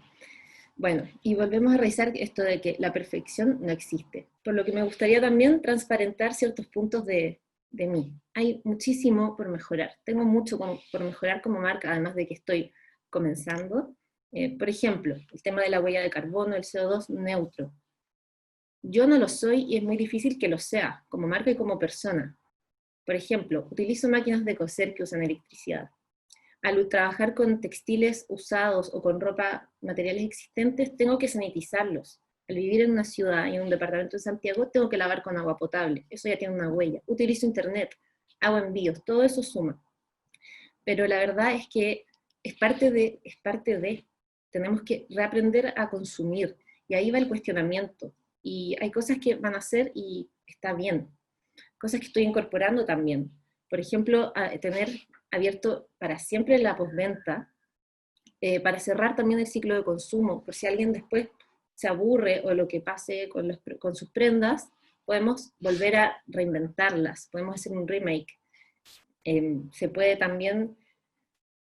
Bueno, y volvemos a revisar esto de que la perfección no existe, por lo que me gustaría también transparentar ciertos puntos de mí. Hay muchísimo por mejorar, tengo mucho por mejorar como marca, además de que estoy comenzando. Por ejemplo, el tema de la huella de carbono, el CO2 neutro. Yo no lo soy y es muy difícil que lo sea, como marca y como persona. Por ejemplo, utilizo máquinas de coser que usan electricidad. Al trabajar con textiles usados o con ropa, materiales existentes, tengo que sanitizarlos. al vivir en una ciudad y en un departamento de Santiago, tengo que lavar con agua potable. Eso ya tiene una huella. Utilizo internet, hago envíos, todo eso suma. Pero la verdad es que es parte de, tenemos que reaprender a consumir. Y ahí va el cuestionamiento. Y hay cosas que van a hacer y está bien. Cosas que estoy incorporando también. Por ejemplo, tener abierto para siempre la postventa, para cerrar también el ciclo de consumo, por si alguien después se aburre o lo que pase con sus prendas, podemos volver a reinventarlas, podemos hacer un remake. Se puede también,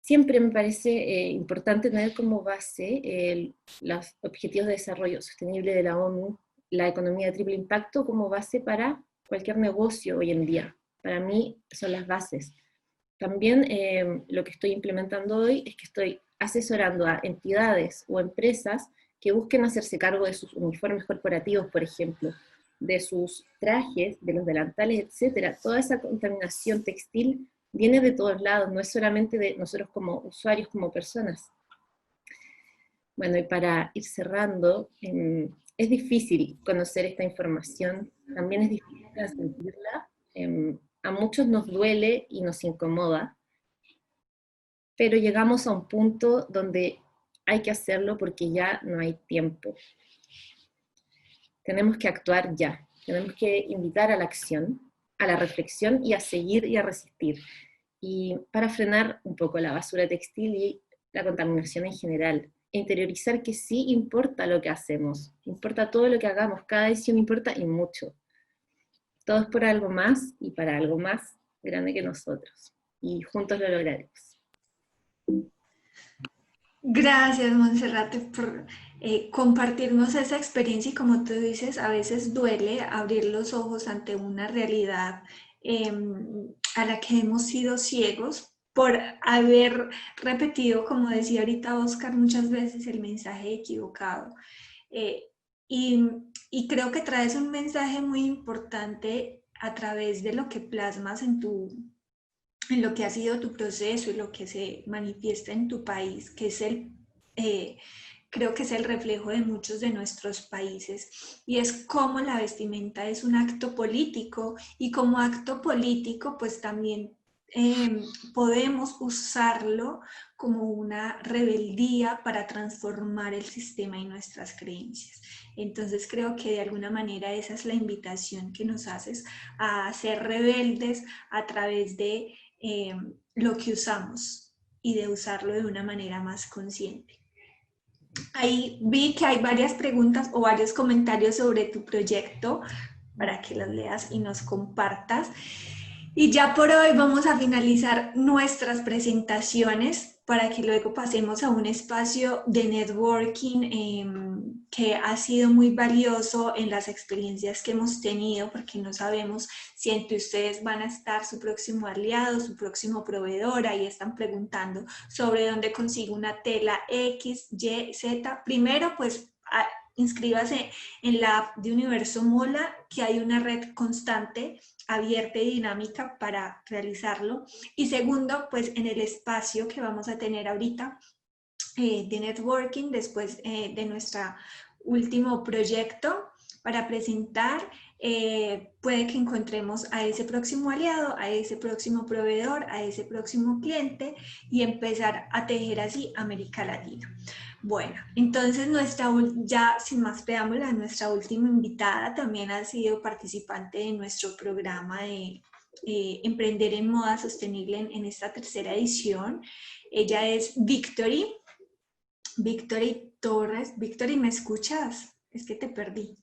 siempre me parece importante tener como base los Objetivos de Desarrollo Sostenible de la ONU, la economía de triple impacto como base para cualquier negocio hoy en día. Para mí son las bases. También lo que estoy implementando hoy es que estoy asesorando a entidades o empresas que busquen hacerse cargo de sus uniformes corporativos, por ejemplo, de sus trajes, de los delantales, etcétera. Toda esa contaminación textil viene de todos lados, no es solamente de nosotros como usuarios, como personas. Bueno, y para ir cerrando, es difícil conocer esta información, también es difícil sentirla, a muchos nos duele y nos incomoda, pero llegamos a un punto donde hay que hacerlo porque ya no hay tiempo. Tenemos que actuar ya, tenemos que invitar a la acción, a la reflexión y a seguir y a resistir. Y para frenar un poco la basura textil y la contaminación en general, e interiorizar que sí importa lo que hacemos, importa todo lo que hagamos, cada decisión importa y mucho. Todo es por algo más y para algo más grande que nosotros. Y juntos lo lograremos. Gracias, Monserrate, por compartirnos esa experiencia y como tú dices, a veces duele abrir los ojos ante una realidad a la que hemos sido ciegos por haber repetido, como decía ahorita Oscar, muchas veces el mensaje equivocado. Eh, y creo que traes un mensaje muy importante a través de lo que plasmas en lo que ha sido tu proceso y lo que se manifiesta en tu país, que es creo que es el reflejo de muchos de nuestros países, y es cómo la vestimenta es un acto político, y como acto político pues también podemos usarlo como una rebeldía para transformar el sistema y nuestras creencias. Entonces creo que de alguna manera esa es la invitación que nos haces a ser rebeldes a través de lo que usamos y de usarlo de una manera más consciente. Ahí vi que hay varias preguntas o varios comentarios sobre tu proyecto para que los leas y nos compartas. Y ya por hoy vamos a finalizar nuestras presentaciones para que luego pasemos a un espacio de networking que ha sido muy valioso en las experiencias que hemos tenido, porque no sabemos si entre ustedes van a estar su próximo aliado, su próximo proveedor. Ahí están preguntando sobre dónde consigo una tela X, Y, Z. Primero, pues inscríbase en la app de Universo Mola, que hay una red constante, abierta y dinámica para realizarlo. Y segundo, pues en el espacio que vamos a tener ahorita de networking, después de nuestro último proyecto para presentar, puede que encontremos a ese próximo aliado, a ese próximo proveedor, a ese próximo cliente y empezar a tejer así América Latina. Bueno, entonces ya sin más preámbulos, nuestra última invitada también ha sido participante de nuestro programa de Emprender en Moda Sostenible en esta tercera edición. Ella es Victory Torres. Victory, ¿me escuchas? Es que te perdí.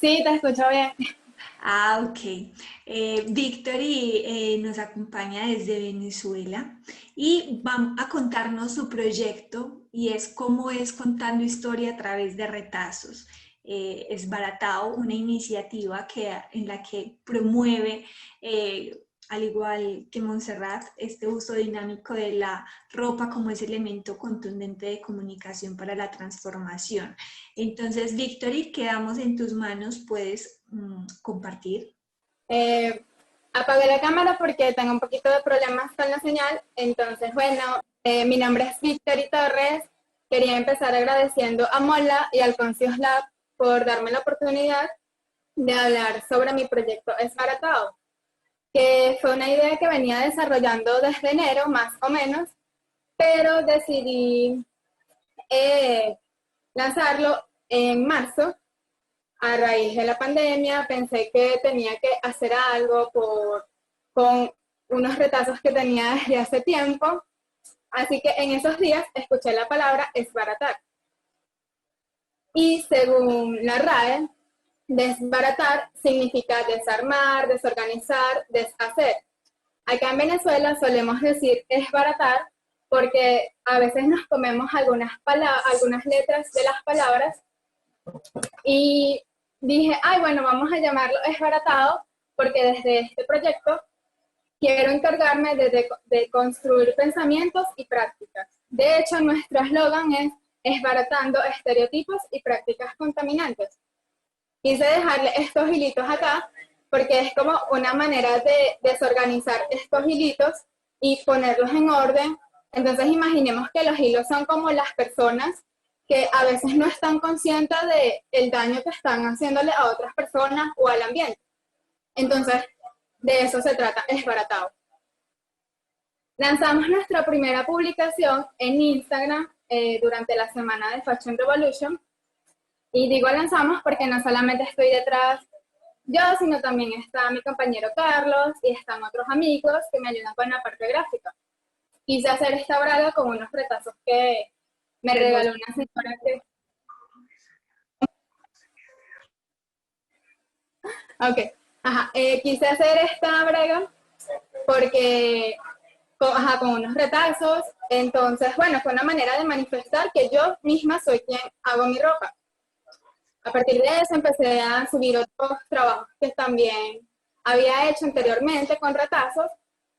Sí, te escucho bien. Ok. Victory nos acompaña desde Venezuela y va a contarnos su proyecto, y es cómo es contando historia a través de retazos. Es Baratao, una iniciativa en la que promueve, al igual que Montserrat, este uso dinámico de la ropa como ese elemento contundente de comunicación para la transformación. Entonces, Victory, quedamos en tus manos, puedes compartir. Apagué la cámara porque tengo un poquito de problemas con la señal. Entonces, bueno, mi nombre es Victory Torres. quería empezar agradeciendo a Mola y al Conscious Lab por darme la oportunidad de hablar sobre mi proyecto Esbaratado, que fue una idea que venía desarrollando desde enero, más o menos, pero decidí lanzarlo en marzo. A raíz de la pandemia pensé que tenía que hacer algo con unos retazos que tenía desde hace tiempo, así que en esos días escuché la palabra esbaratar. Y según la RAE, desbaratar significa desarmar, desorganizar, deshacer. Acá en Venezuela solemos decir esbaratar porque a veces nos comemos algunas letras de las palabras y dije, ay, bueno, vamos a llamarlo esbaratado porque desde este proyecto quiero encargarme de construir pensamientos y prácticas. De hecho, nuestro eslogan es esbaratando estereotipos y prácticas contaminantes. Quise dejarle estos hilitos acá porque es como una manera de desorganizar estos hilitos y ponerlos en orden. Entonces imaginemos que los hilos son como las personas que a veces no están conscientes del daño que están haciéndole a otras personas o al ambiente. Entonces, de eso se trata, Esbaratado. Lanzamos nuestra primera publicación en Instagram durante la semana de Fashion Revolution. Y digo lanzamos porque no solamente estoy detrás yo, sino también está mi compañero Carlos y están otros amigos que me ayudan con la parte gráfica. Quise hacer esta braga con unos retazos que me regaló una señora que... Ok, quise hacer esta braga porque con unos retazos, entonces, bueno, fue una manera de manifestar que yo misma soy quien hago mi ropa. A partir de eso empecé a subir otros trabajos que también había hecho anteriormente con retazos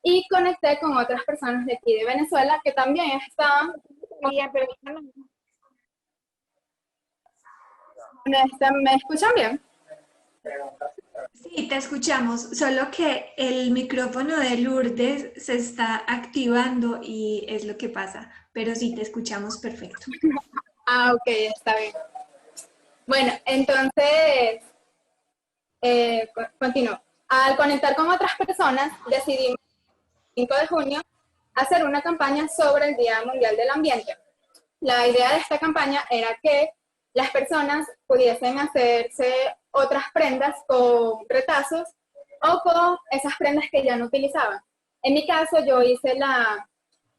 y conecté con otras personas de aquí de Venezuela que también estaban... ¿Me escuchan bien? Sí, te escuchamos, solo que el micrófono de Lourdes se está activando y es lo que pasa, pero sí te escuchamos perfecto. Ok, está bien. Bueno, entonces, continúo. Al conectar con otras personas, decidimos el 5 de junio hacer una campaña sobre el Día Mundial del Ambiente. La idea de esta campaña era que las personas pudiesen hacerse otras prendas con retazos o con esas prendas que ya no utilizaban. En mi caso, yo hice la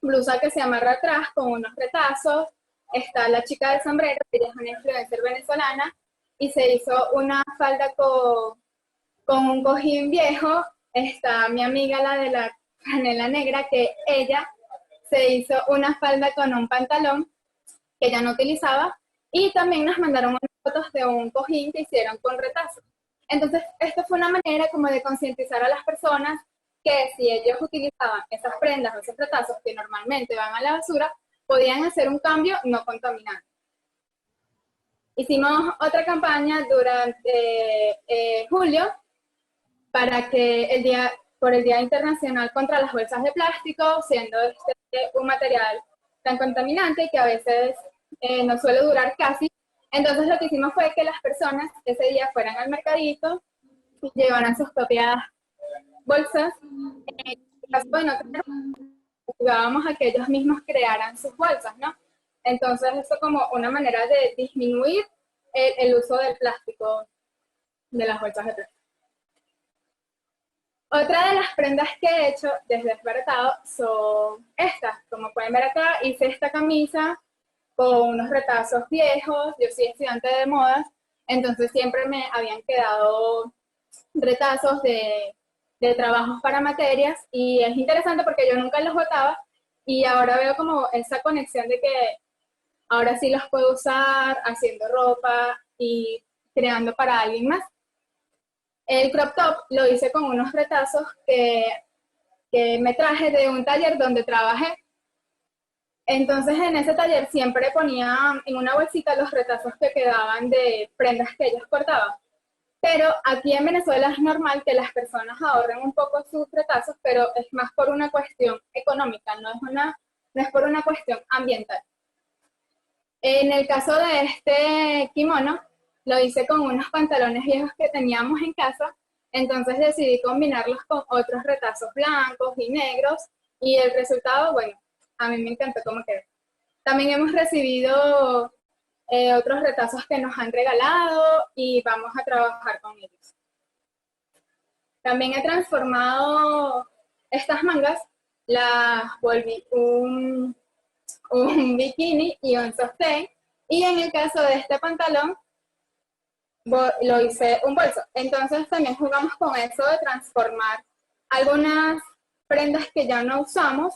blusa que se amarra atrás con unos retazos. Está la chica del sombrero, que ella es una influencer venezolana, y se hizo una falda con un cojín viejo. Está mi amiga, la de la franela negra, que ella se hizo una falda con un pantalón que ya no utilizaba, y también nos mandaron unas fotos de un cojín que hicieron con retazos. Entonces, esto fue una manera como de concientizar a las personas que si ellos utilizaban esas prendas o esos retazos que normalmente van a la basura, podían hacer un cambio no contaminante. Hicimos otra campaña durante julio para que por el Día Internacional contra las Bolsas de Plástico, siendo un material tan contaminante que a veces no suele durar casi. Entonces lo que hicimos fue que las personas ese día fueran al mercadito y llevaran sus propias bolsas. Bueno, ayudábamos a que ellos mismos crearan sus bolsas, ¿no? Entonces eso como una manera de disminuir el uso del plástico, de las bolsas de plástico. Otra de las prendas que he hecho desde Esbaratado son estas. Como pueden ver acá, hice esta camisa con unos retazos viejos. Yo soy estudiante de modas, entonces siempre me habían quedado retazos de trabajos para materias, y es interesante porque yo nunca los botaba y ahora veo como esa conexión de que ahora sí los puedo usar haciendo ropa y creando para alguien más. El crop top lo hice con unos retazos que me traje de un taller donde trabajé. Entonces en ese taller siempre ponía en una bolsita los retazos que quedaban de prendas que ellos cortaban. Pero aquí en Venezuela es normal que las personas ahorren un poco sus retazos, pero es más por una cuestión económica, no es por una cuestión ambiental. En el caso de este kimono, lo hice con unos pantalones viejos que teníamos en casa, entonces decidí combinarlos con otros retazos blancos y negros, y el resultado, bueno, a mí me encantó cómo quedó. También hemos recibido otros retazos que nos han regalado y vamos a trabajar con ellos. También he transformado estas mangas, las volví un bikini y un sostén, y en el caso de este pantalón lo hice un bolso. Entonces también jugamos con eso de transformar algunas prendas que ya no usamos,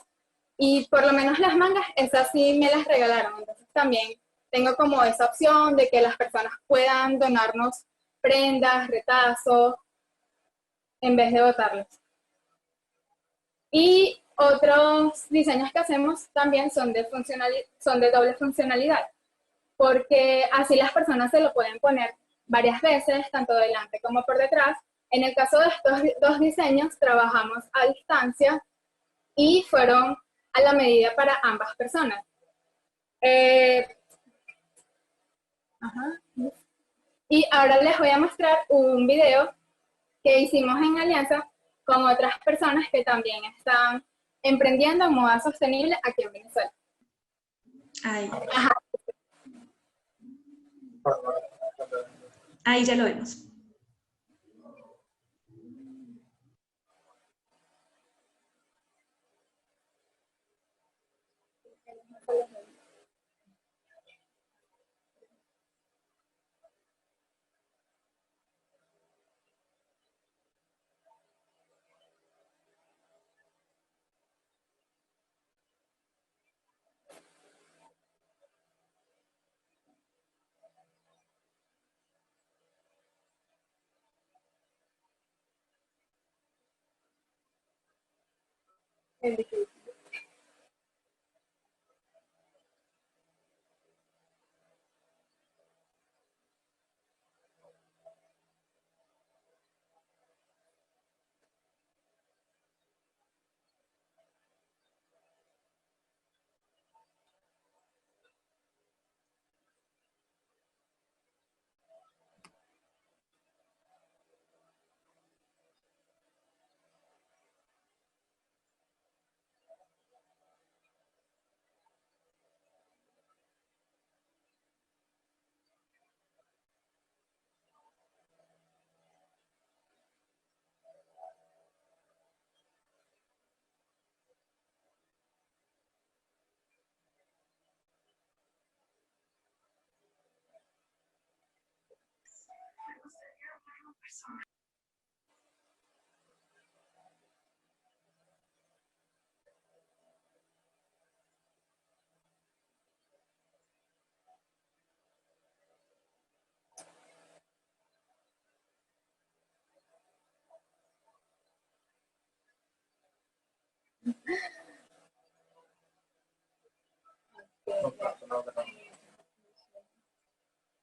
y por lo menos las mangas, esas sí me las regalaron. Entonces también tengo como esa opción de que las personas puedan donarnos prendas, retazos, en vez de botarlos. Y otros diseños que hacemos también son de doble funcionalidad, porque así las personas se lo pueden poner varias veces, tanto delante como por detrás. En el caso de estos dos diseños, trabajamos a distancia y fueron a la medida para ambas personas. Y ahora les voy a mostrar un video que hicimos en alianza con otras personas que también están emprendiendo en moda sostenible aquí en Venezuela. Ahí ya lo vemos.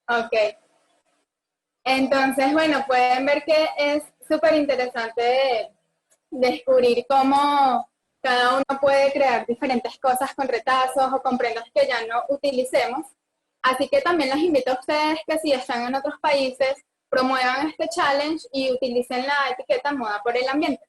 Ok. Entonces, bueno, pueden ver que es súper interesante descubrir cómo cada uno puede crear diferentes cosas con retazos o con prendas que ya no utilicemos. Así que también los invito a ustedes que si están en otros países, promuevan este challenge y utilicen la etiqueta Moda por el Ambiente.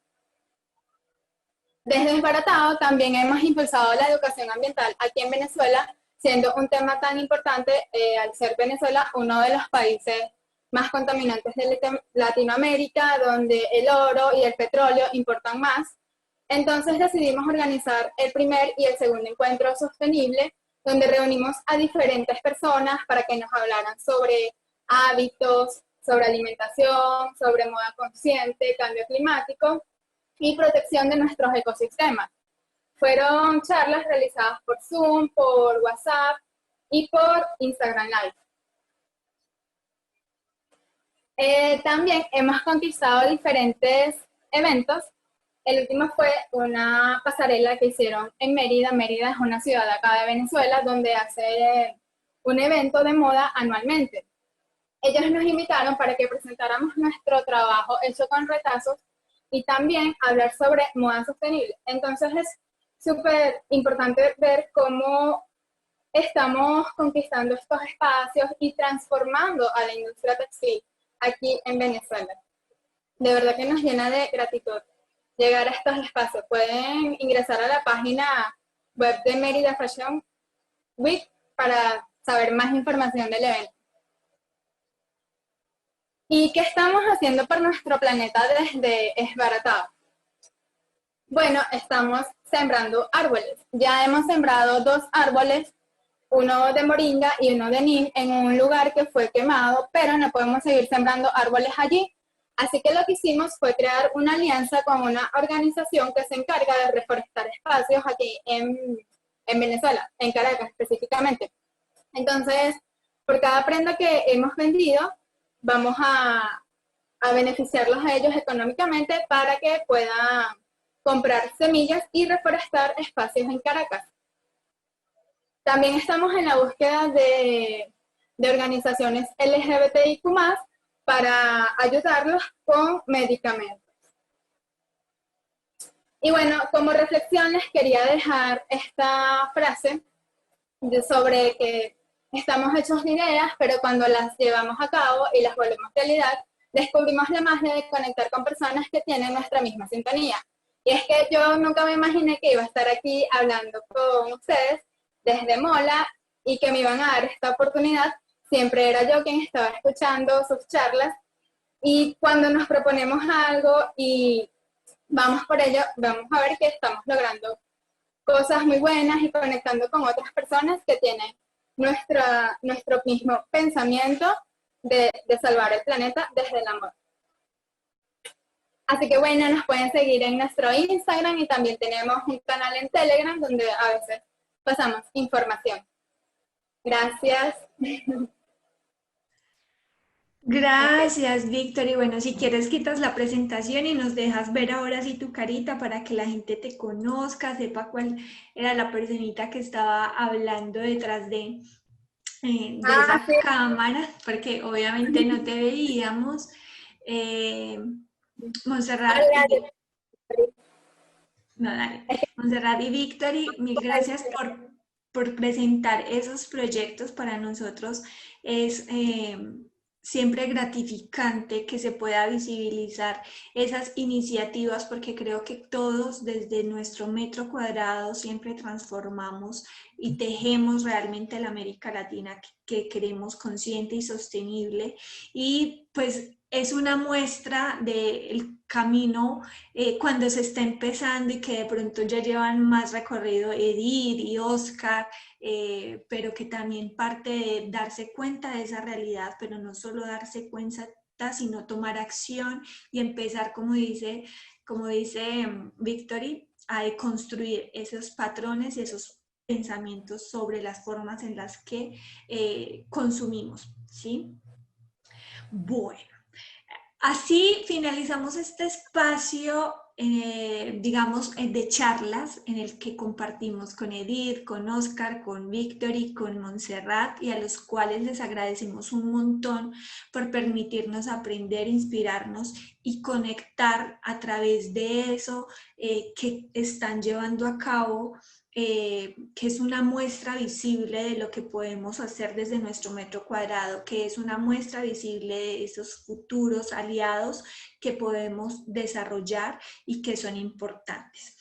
Desde Desbaratado también hemos impulsado la educación ambiental aquí en Venezuela, siendo un tema tan importante al ser Venezuela uno de los países más contaminantes de Latinoamérica, donde el oro y el petróleo importan más. Entonces decidimos organizar el primer y el segundo encuentro sostenible, donde reunimos a diferentes personas para que nos hablaran sobre hábitos, sobre alimentación, sobre moda consciente, cambio climático y protección de nuestros ecosistemas. Fueron charlas realizadas por Zoom, por WhatsApp y por Instagram Live. También hemos conquistado diferentes eventos. El último fue una pasarela que hicieron en Mérida. Mérida es una ciudad acá de Venezuela donde hace un evento de moda anualmente. Ellos nos invitaron para que presentáramos nuestro trabajo hecho con retazos y también hablar sobre moda sostenible. Entonces es súper importante ver cómo estamos conquistando estos espacios y transformando a la industria textil aquí en Venezuela. De verdad que nos llena de gratitud llegar a estos espacios. Pueden ingresar a la página web de Mérida Fashion Week para saber más información del evento. ¿Y qué estamos haciendo por nuestro planeta desde Esbaratado? Bueno, estamos sembrando árboles. Ya hemos sembrado 2 árboles, uno de moringa y uno de neem, en un lugar que fue quemado, pero no podemos seguir sembrando árboles allí. Así que lo que hicimos fue crear una alianza con una organización que se encarga de reforestar espacios aquí en Venezuela, en Caracas específicamente. Entonces, por cada prenda que hemos vendido, vamos a beneficiarlos a ellos económicamente para que puedan comprar semillas y reforestar espacios en Caracas. También estamos en la búsqueda de organizaciones LGBTIQ+, para ayudarlos con medicamentos. Y bueno, como reflexión les quería dejar esta frase sobre que estamos hechos de ideas, pero cuando las llevamos a cabo y las volvemos realidad, descubrimos la magia de conectar con personas que tienen nuestra misma sintonía. Y es que yo nunca me imaginé que iba a estar aquí hablando con ustedes desde Mola y que me iban a dar esta oportunidad. Siempre era yo quien estaba escuchando sus charlas, y cuando nos proponemos algo y vamos por ello, vamos a ver que estamos logrando cosas muy buenas y conectando con otras personas que tienen nuestro mismo pensamiento de salvar el planeta desde el amor. Así que bueno, nos pueden seguir en nuestro Instagram y también tenemos un canal en Telegram donde a veces pasamos información. Gracias. Gracias, Víctor. Y bueno, si quieres quitas la presentación y nos dejas ver ahora sí tu carita para que la gente te conozca, sepa cuál era la personita que estaba hablando detrás de esa cámara, porque obviamente no te veíamos. Montserrat, Montserrat y Victory, mil gracias por presentar esos proyectos. Para nosotros es siempre gratificante que se pueda visibilizar esas iniciativas, porque creo que todos desde nuestro metro cuadrado siempre transformamos y tejemos realmente la América Latina que queremos consciente y sostenible. Y pues es una muestra del camino cuando se está empezando y que de pronto ya llevan más recorrido Edith y Oscar, pero que también parte de darse cuenta de esa realidad, pero no solo darse cuenta, sino tomar acción y empezar, como dice Victory, a construir esos patrones y esos pensamientos sobre las formas en las que consumimos, ¿sí? Bueno. Así finalizamos este espacio, digamos, de charlas en el que compartimos con Edith, con Oscar, con Victory, con Montserrat, y a los cuales les agradecemos un montón por permitirnos aprender, inspirarnos y conectar a través de eso que están llevando a cabo, que es una muestra visible de lo que podemos hacer desde nuestro metro cuadrado, que es una muestra visible de esos futuros aliados que podemos desarrollar y que son importantes.